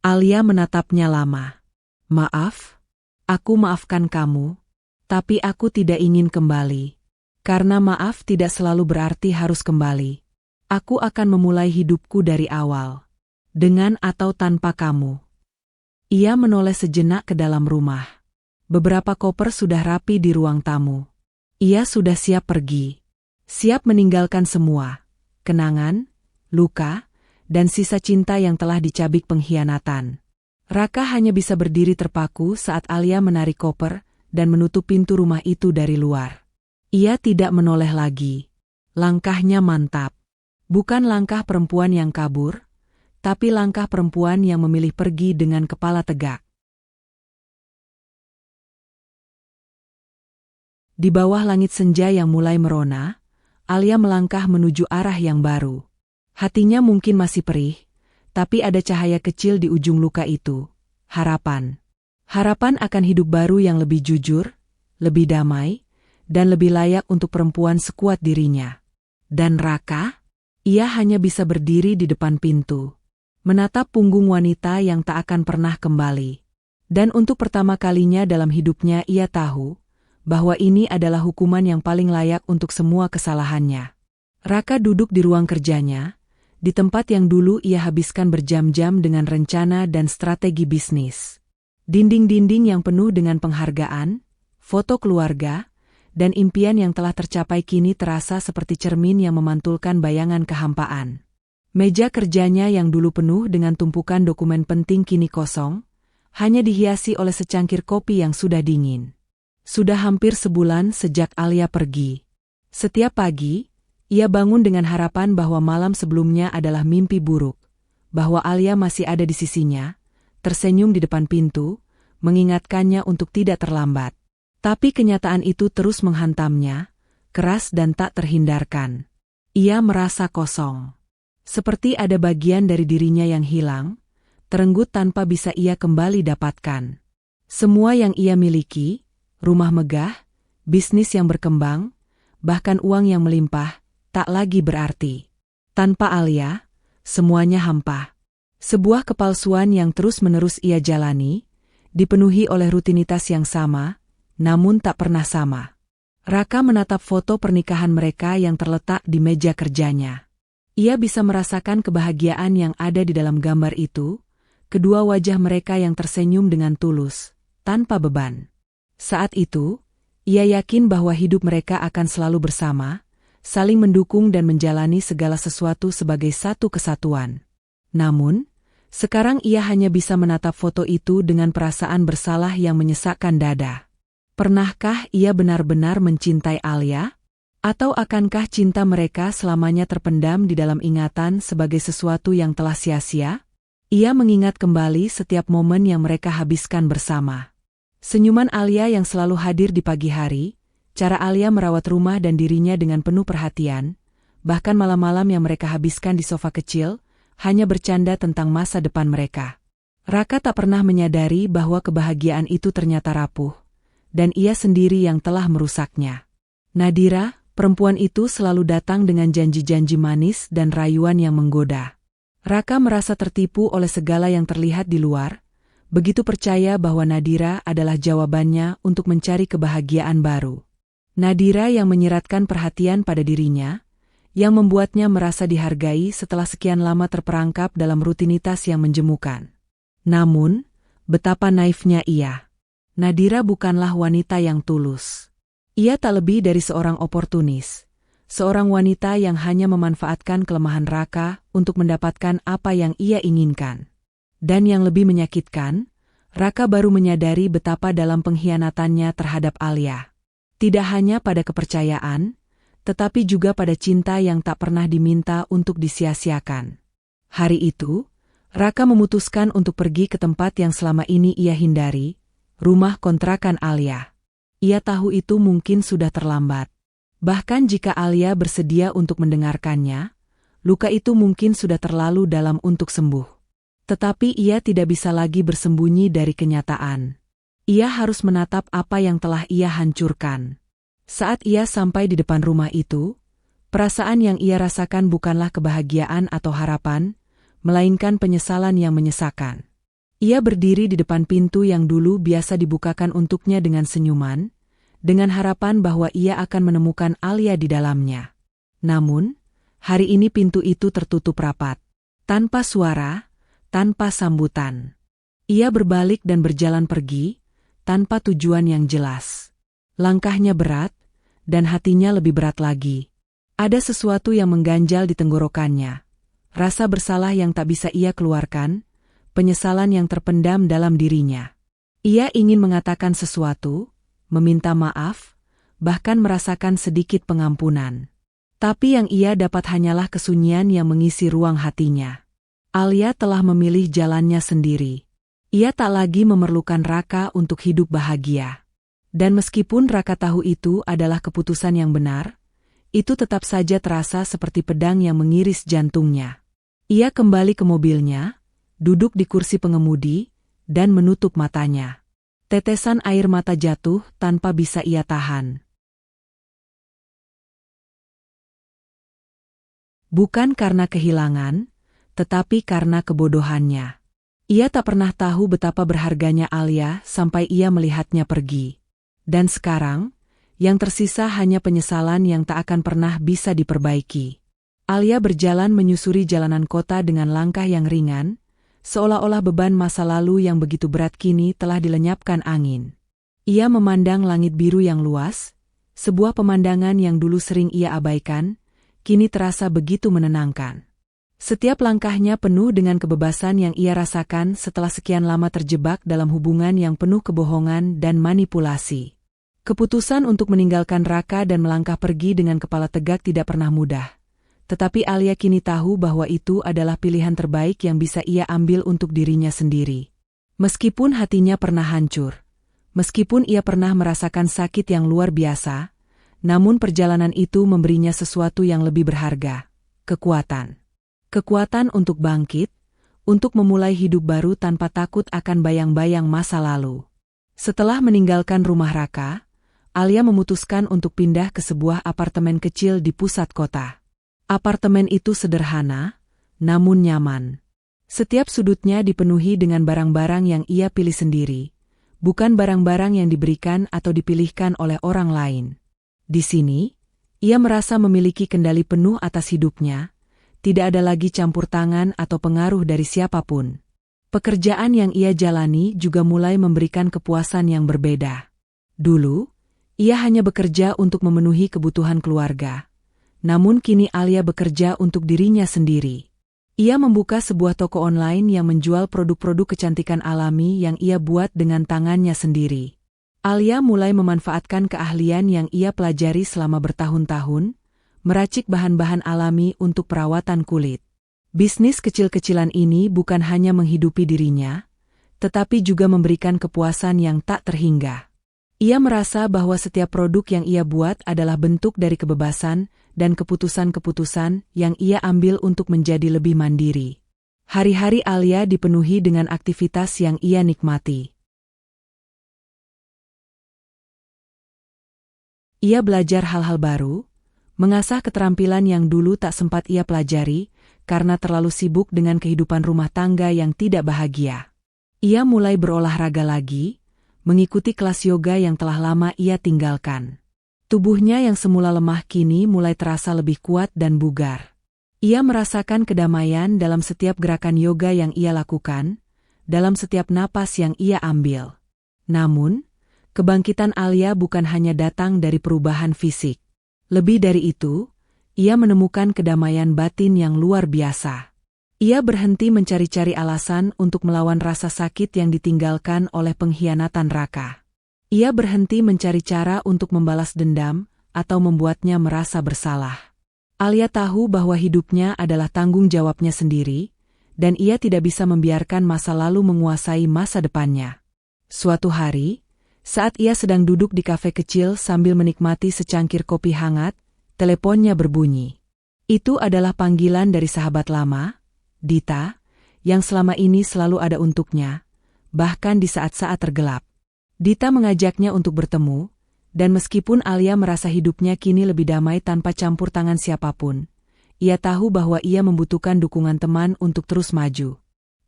Alia menatapnya lama. Maaf? Aku maafkan kamu, tapi aku tidak ingin kembali. Karena maaf tidak selalu berarti harus kembali. Aku akan memulai hidupku dari awal. Dengan atau tanpa kamu. Ia menoleh sejenak ke dalam rumah. Beberapa koper sudah rapi di ruang tamu. Ia sudah siap pergi. Siap meninggalkan semua. Kenangan, luka, dan sisa cinta yang telah dicabik pengkhianatan. Raka hanya bisa berdiri terpaku saat Alia menarik koper dan menutup pintu rumah itu dari luar. Ia tidak menoleh lagi. Langkahnya mantap. Bukan langkah perempuan yang kabur, tapi langkah perempuan yang memilih pergi dengan kepala tegak. Di bawah langit senja yang mulai merona, Alia melangkah menuju arah yang baru. Hatinya mungkin masih perih, tapi ada cahaya kecil di ujung luka itu. Harapan. Harapan akan hidup baru yang lebih jujur, lebih damai, dan lebih layak untuk perempuan sekuat dirinya. Dan Raka? Ia hanya bisa berdiri di depan pintu. Menatap punggung wanita yang tak akan pernah kembali. Dan untuk pertama kalinya dalam hidupnya ia tahu bahwa ini adalah hukuman yang paling layak untuk semua kesalahannya. Raka duduk di ruang kerjanya, di tempat yang dulu ia habiskan berjam-jam dengan rencana dan strategi bisnis. Dinding-dinding yang penuh dengan penghargaan, foto keluarga, dan impian yang telah tercapai kini terasa seperti cermin yang memantulkan bayangan kehampaan. Meja kerjanya yang dulu penuh dengan tumpukan dokumen penting kini kosong, hanya dihiasi oleh secangkir kopi yang sudah dingin. Sudah hampir sebulan sejak Alia pergi. Setiap pagi, ia bangun dengan harapan bahwa malam sebelumnya adalah mimpi buruk, bahwa Alia masih ada di sisinya, tersenyum di depan pintu, mengingatkannya untuk tidak terlambat. Tapi kenyataan itu terus menghantamnya, keras dan tak terhindarkan. Ia merasa kosong. Seperti ada bagian dari dirinya yang hilang, terenggut tanpa bisa ia kembali dapatkan. Semua yang ia miliki, rumah megah, bisnis yang berkembang, bahkan uang yang melimpah, tak lagi berarti. Tanpa Alia, semuanya hampa. Sebuah kepalsuan yang terus-menerus ia jalani, dipenuhi oleh rutinitas yang sama, namun tak pernah sama. Raka menatap foto pernikahan mereka yang terletak di meja kerjanya. Ia bisa merasakan kebahagiaan yang ada di dalam gambar itu, kedua wajah mereka yang tersenyum dengan tulus, tanpa beban. Saat itu, ia yakin bahwa hidup mereka akan selalu bersama, saling mendukung dan menjalani segala sesuatu sebagai satu kesatuan. Namun, sekarang ia hanya bisa menatap foto itu dengan perasaan bersalah yang menyesakkan dada. Pernahkah ia benar-benar mencintai Alia? Atau akankah cinta mereka selamanya terpendam di dalam ingatan sebagai sesuatu yang telah sia-sia? Ia mengingat kembali setiap momen yang mereka habiskan bersama. Senyuman Alia yang selalu hadir di pagi hari, cara Alia merawat rumah dan dirinya dengan penuh perhatian, bahkan malam-malam yang mereka habiskan di sofa kecil, hanya bercanda tentang masa depan mereka. Raka tak pernah menyadari bahwa kebahagiaan itu ternyata rapuh, dan ia sendiri yang telah merusaknya. Nadira, perempuan itu selalu datang dengan janji-janji manis dan rayuan yang menggoda. Raka merasa tertipu oleh segala yang terlihat di luar, begitu percaya bahwa Nadira adalah jawabannya untuk mencari kebahagiaan baru. Nadira yang menyiratkan perhatian pada dirinya, yang membuatnya merasa dihargai setelah sekian lama terperangkap dalam rutinitas yang menjemukan. Namun, betapa naifnya ia. Nadira bukanlah wanita yang tulus. Ia tak lebih dari seorang oportunis, seorang wanita yang hanya memanfaatkan kelemahan Raka untuk mendapatkan apa yang ia inginkan. Dan yang lebih menyakitkan, Raka baru menyadari betapa dalam pengkhianatannya terhadap Alia. Tidak hanya pada kepercayaan, tetapi juga pada cinta yang tak pernah diminta untuk disia-siakan. Hari itu, Raka memutuskan untuk pergi ke tempat yang selama ini ia hindari, rumah kontrakan Alia. Ia tahu itu mungkin sudah terlambat. Bahkan jika Alia bersedia untuk mendengarkannya, Luka itu mungkin sudah terlalu dalam untuk sembuh. Tetapi ia tidak bisa lagi bersembunyi dari kenyataan. Ia harus menatap apa yang telah ia hancurkan. Saat ia sampai di depan rumah itu, perasaan yang ia rasakan bukanlah kebahagiaan atau harapan, melainkan penyesalan yang menyesakan. Ia berdiri di depan pintu yang dulu biasa dibukakan untuknya dengan senyuman, dengan harapan bahwa ia akan menemukan Alia di dalamnya. Namun, hari ini pintu itu tertutup rapat. Tanpa suara, tanpa sambutan. Ia berbalik dan berjalan pergi, tanpa tujuan yang jelas. Langkahnya berat, dan hatinya lebih berat lagi. Ada sesuatu yang mengganjal di tenggorokannya. Rasa bersalah yang tak bisa ia keluarkan, penyesalan yang terpendam dalam dirinya. Ia ingin mengatakan sesuatu, meminta maaf, bahkan merasakan sedikit pengampunan. Tapi yang ia dapat hanyalah kesunyian yang mengisi ruang hatinya. Alia telah memilih jalannya sendiri. Ia tak lagi memerlukan Raka untuk hidup bahagia. Dan meskipun Raka tahu itu adalah keputusan yang benar, itu tetap saja terasa seperti pedang yang mengiris jantungnya. Ia kembali ke mobilnya, duduk di kursi pengemudi, dan menutup matanya. Tetesan air mata jatuh tanpa bisa ia tahan. Bukan karena kehilangan, tetapi karena kebodohannya. Ia tak pernah tahu betapa berharganya Alia sampai ia melihatnya pergi. Dan sekarang, yang tersisa hanya penyesalan yang tak akan pernah bisa diperbaiki. Alia berjalan menyusuri jalanan kota dengan langkah yang ringan, seolah-olah beban masa lalu yang begitu berat kini telah dilenyapkan angin. Ia memandang langit biru yang luas, sebuah pemandangan yang dulu sering ia abaikan, kini terasa begitu menenangkan. Setiap langkahnya penuh dengan kebebasan yang ia rasakan setelah sekian lama terjebak dalam hubungan yang penuh kebohongan dan manipulasi. Keputusan untuk meninggalkan Raka dan melangkah pergi dengan kepala tegak tidak pernah mudah. Tetapi Alia kini tahu bahwa itu adalah pilihan terbaik yang bisa ia ambil untuk dirinya sendiri. Meskipun hatinya pernah hancur, meskipun ia pernah merasakan sakit yang luar biasa, namun perjalanan itu memberinya sesuatu yang lebih berharga, kekuatan. Kekuatan untuk bangkit, untuk memulai hidup baru tanpa takut akan bayang-bayang masa lalu. Setelah meninggalkan rumah Raka, Alia memutuskan untuk pindah ke sebuah apartemen kecil di pusat kota. Apartemen itu sederhana, namun nyaman. Setiap sudutnya dipenuhi dengan barang-barang yang ia pilih sendiri, bukan barang-barang yang diberikan atau dipilihkan oleh orang lain. Di sini, ia merasa memiliki kendali penuh atas hidupnya. Tidak ada lagi campur tangan atau pengaruh dari siapapun. Pekerjaan yang ia jalani juga mulai memberikan kepuasan yang berbeda. Dulu, ia hanya bekerja untuk memenuhi kebutuhan keluarga. Namun kini Alia bekerja untuk dirinya sendiri. Ia membuka sebuah toko online yang menjual produk-produk kecantikan alami yang ia buat dengan tangannya sendiri. Alia mulai memanfaatkan keahlian yang ia pelajari selama bertahun-tahun, meracik bahan-bahan alami untuk perawatan kulit. Bisnis kecil-kecilan ini bukan hanya menghidupi dirinya, tetapi juga memberikan kepuasan yang tak terhingga. Ia merasa bahwa setiap produk yang ia buat adalah bentuk dari kebebasan dan keputusan-keputusan yang ia ambil untuk menjadi lebih mandiri. Hari-hari Alia dipenuhi dengan aktivitas yang ia nikmati. Ia belajar hal-hal baru, mengasah keterampilan yang dulu tak sempat ia pelajari karena terlalu sibuk dengan kehidupan rumah tangga yang tidak bahagia. Ia mulai berolahraga lagi, mengikuti kelas yoga yang telah lama ia tinggalkan. Tubuhnya yang semula lemah kini mulai terasa lebih kuat dan bugar. Ia merasakan kedamaian dalam setiap gerakan yoga yang ia lakukan, dalam setiap napas yang ia ambil. Namun, kebangkitan Alia bukan hanya datang dari perubahan fisik. Lebih dari itu, ia menemukan kedamaian batin yang luar biasa. Ia berhenti mencari-cari alasan untuk melawan rasa sakit yang ditinggalkan oleh pengkhianatan Raka. Ia berhenti mencari cara untuk membalas dendam atau membuatnya merasa bersalah. Alia tahu bahwa hidupnya adalah tanggung jawabnya sendiri, dan ia tidak bisa membiarkan masa lalu menguasai masa depannya. Suatu hari, saat ia sedang duduk di kafe kecil sambil menikmati secangkir kopi hangat, teleponnya berbunyi. Itu adalah panggilan dari sahabat lama, Dita, yang selama ini selalu ada untuknya, bahkan di saat-saat tergelap. Dita mengajaknya untuk bertemu, dan meskipun Alia merasa hidupnya kini lebih damai tanpa campur tangan siapapun, ia tahu bahwa ia membutuhkan dukungan teman untuk terus maju.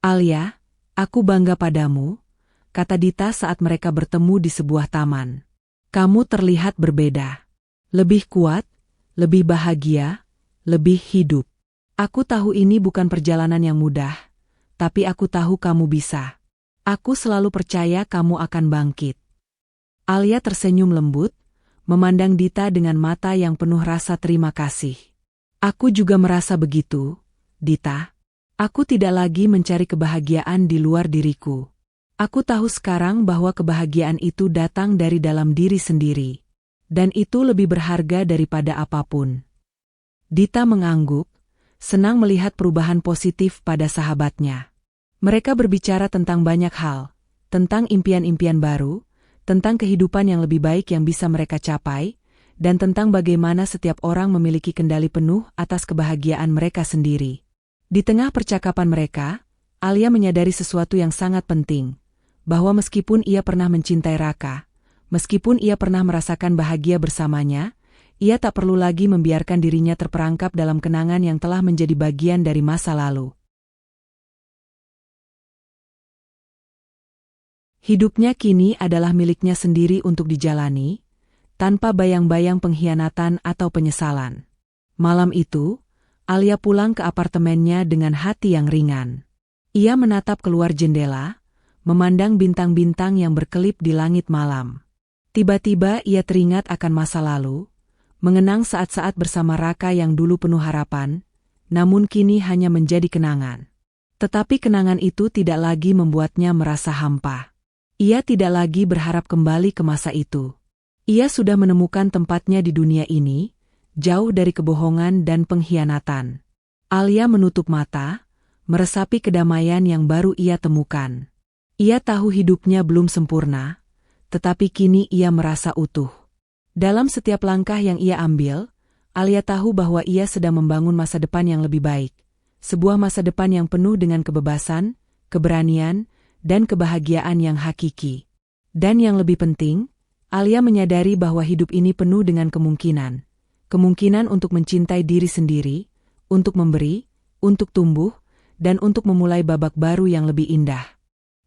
"Alia, aku bangga padamu," kata Dita saat mereka bertemu di sebuah taman. "Kamu terlihat berbeda. Lebih kuat, lebih bahagia, lebih hidup. Aku tahu ini bukan perjalanan yang mudah, tapi aku tahu kamu bisa. Aku selalu percaya kamu akan bangkit." Alia tersenyum lembut, memandang Dita dengan mata yang penuh rasa terima kasih. "Aku juga merasa begitu, Dita. Aku tidak lagi mencari kebahagiaan di luar diriku. Aku tahu sekarang bahwa kebahagiaan itu datang dari dalam diri sendiri. Dan itu lebih berharga daripada apapun." Dita mengangguk, senang melihat perubahan positif pada sahabatnya. Mereka berbicara tentang banyak hal, tentang impian-impian baru, tentang kehidupan yang lebih baik yang bisa mereka capai, dan tentang bagaimana setiap orang memiliki kendali penuh atas kebahagiaan mereka sendiri. Di tengah percakapan mereka, Alia menyadari sesuatu yang sangat penting, bahwa meskipun ia pernah mencintai Raka, meskipun ia pernah merasakan bahagia bersamanya, ia tak perlu lagi membiarkan dirinya terperangkap dalam kenangan yang telah menjadi bagian dari masa lalu. Hidupnya kini adalah miliknya sendiri untuk dijalani, tanpa bayang-bayang pengkhianatan atau penyesalan. Malam itu, Alia pulang ke apartemennya dengan hati yang ringan. Ia menatap keluar jendela, memandang bintang-bintang yang berkelip di langit malam. Tiba-tiba ia teringat akan masa lalu, mengenang saat-saat bersama Raka yang dulu penuh harapan, namun kini hanya menjadi kenangan. Tetapi kenangan itu tidak lagi membuatnya merasa hampa. Ia tidak lagi berharap kembali ke masa itu. Ia sudah menemukan tempatnya di dunia ini, jauh dari kebohongan dan pengkhianatan. Alia menutup mata, meresapi kedamaian yang baru ia temukan. Ia tahu hidupnya belum sempurna, tetapi kini ia merasa utuh. Dalam setiap langkah yang ia ambil, Alia tahu bahwa ia sedang membangun masa depan yang lebih baik. Sebuah masa depan yang penuh dengan kebebasan, keberanian, dan kebahagiaan yang hakiki. Dan yang lebih penting, Alia menyadari bahwa hidup ini penuh dengan kemungkinan. Kemungkinan untuk mencintai diri sendiri, untuk memberi, untuk tumbuh, dan untuk memulai babak baru yang lebih indah.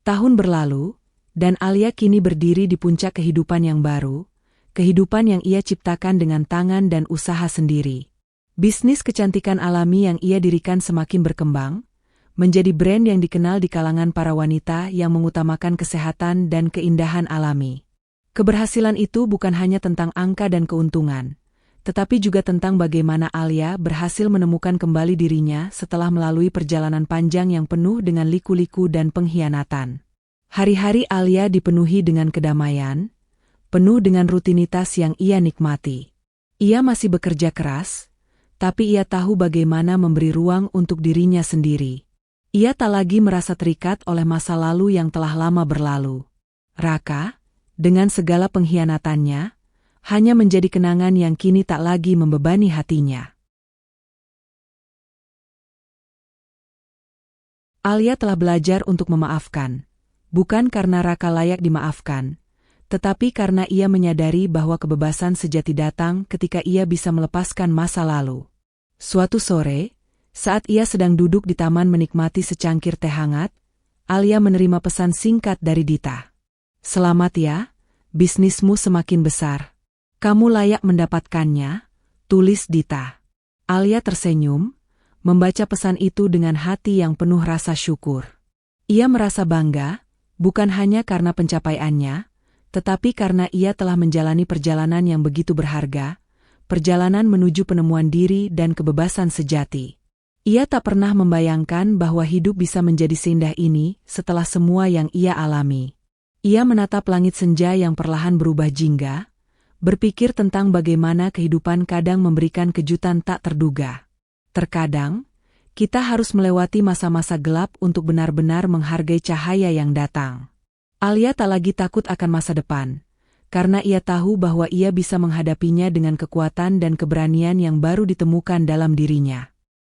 Tahun berlalu, dan Alia kini berdiri di puncak kehidupan yang baru, kehidupan yang ia ciptakan dengan tangan dan usaha sendiri. Bisnis kecantikan alami yang ia dirikan semakin berkembang, menjadi brand yang dikenal di kalangan para wanita yang mengutamakan kesehatan dan keindahan alami. Keberhasilan itu bukan hanya tentang angka dan keuntungan, tetapi juga tentang bagaimana Alia berhasil menemukan kembali dirinya setelah melalui perjalanan panjang yang penuh dengan liku-liku dan pengkhianatan. Hari-hari Alia dipenuhi dengan kedamaian, penuh dengan rutinitas yang ia nikmati. Ia masih bekerja keras, tapi ia tahu bagaimana memberi ruang untuk dirinya sendiri. Ia tak lagi merasa terikat oleh masa lalu yang telah lama berlalu. Raka, dengan segala pengkhianatannya, hanya menjadi kenangan yang kini tak lagi membebani hatinya. Alia telah belajar untuk memaafkan, bukan karena Raka layak dimaafkan, tetapi karena ia menyadari bahwa kebebasan sejati datang ketika ia bisa melepaskan masa lalu. Suatu sore, saat ia sedang duduk di taman menikmati secangkir teh hangat, Alia menerima pesan singkat dari Dita. "Selamat ya, bisnismu semakin besar. Kamu layak mendapatkannya," tulis Dita. Alia tersenyum, membaca pesan itu dengan hati yang penuh rasa syukur. Ia merasa bangga, bukan hanya karena pencapaiannya, tetapi karena ia telah menjalani perjalanan yang begitu berharga, perjalanan menuju penemuan diri dan kebebasan sejati. Ia tak pernah membayangkan bahwa hidup bisa menjadi seindah ini setelah semua yang ia alami. Ia menatap langit senja yang perlahan berubah jingga, berpikir tentang bagaimana kehidupan kadang memberikan kejutan tak terduga. Terkadang, kita harus melewati masa-masa gelap untuk benar-benar menghargai cahaya yang datang. Alia tak lagi takut akan masa depan, karena ia tahu bahwa ia bisa menghadapinya dengan kekuatan dan keberanian yang baru ditemukan dalam dirinya.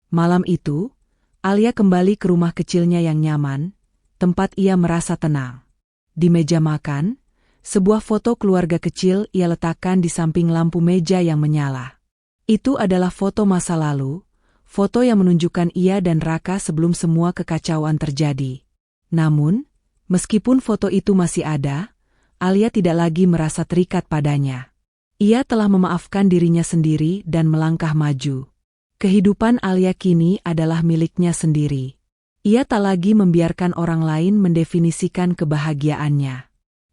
Malam itu, Alia kembali ke rumah kecilnya yang nyaman, tempat ia merasa tenang. Di meja makan, sebuah foto keluarga kecil ia letakkan di samping lampu meja yang menyala. Itu adalah foto masa lalu, foto yang menunjukkan ia dan Raka sebelum semua kekacauan terjadi. Namun, meskipun foto itu masih ada, Alia tidak lagi merasa terikat padanya. Ia telah memaafkan dirinya sendiri dan melangkah maju. Kehidupan Alia kini adalah miliknya sendiri. Ia tak lagi membiarkan orang lain mendefinisikan kebahagiaannya.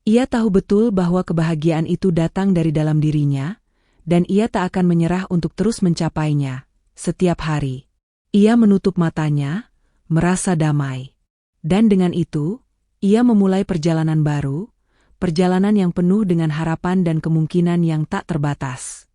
Ia tahu betul bahwa kebahagiaan itu datang dari dalam dirinya, dan ia tak akan menyerah untuk terus mencapainya, setiap hari. Ia menutup matanya, merasa damai. Dan dengan itu, ia memulai perjalanan baru, perjalanan yang penuh dengan harapan dan kemungkinan yang tak terbatas.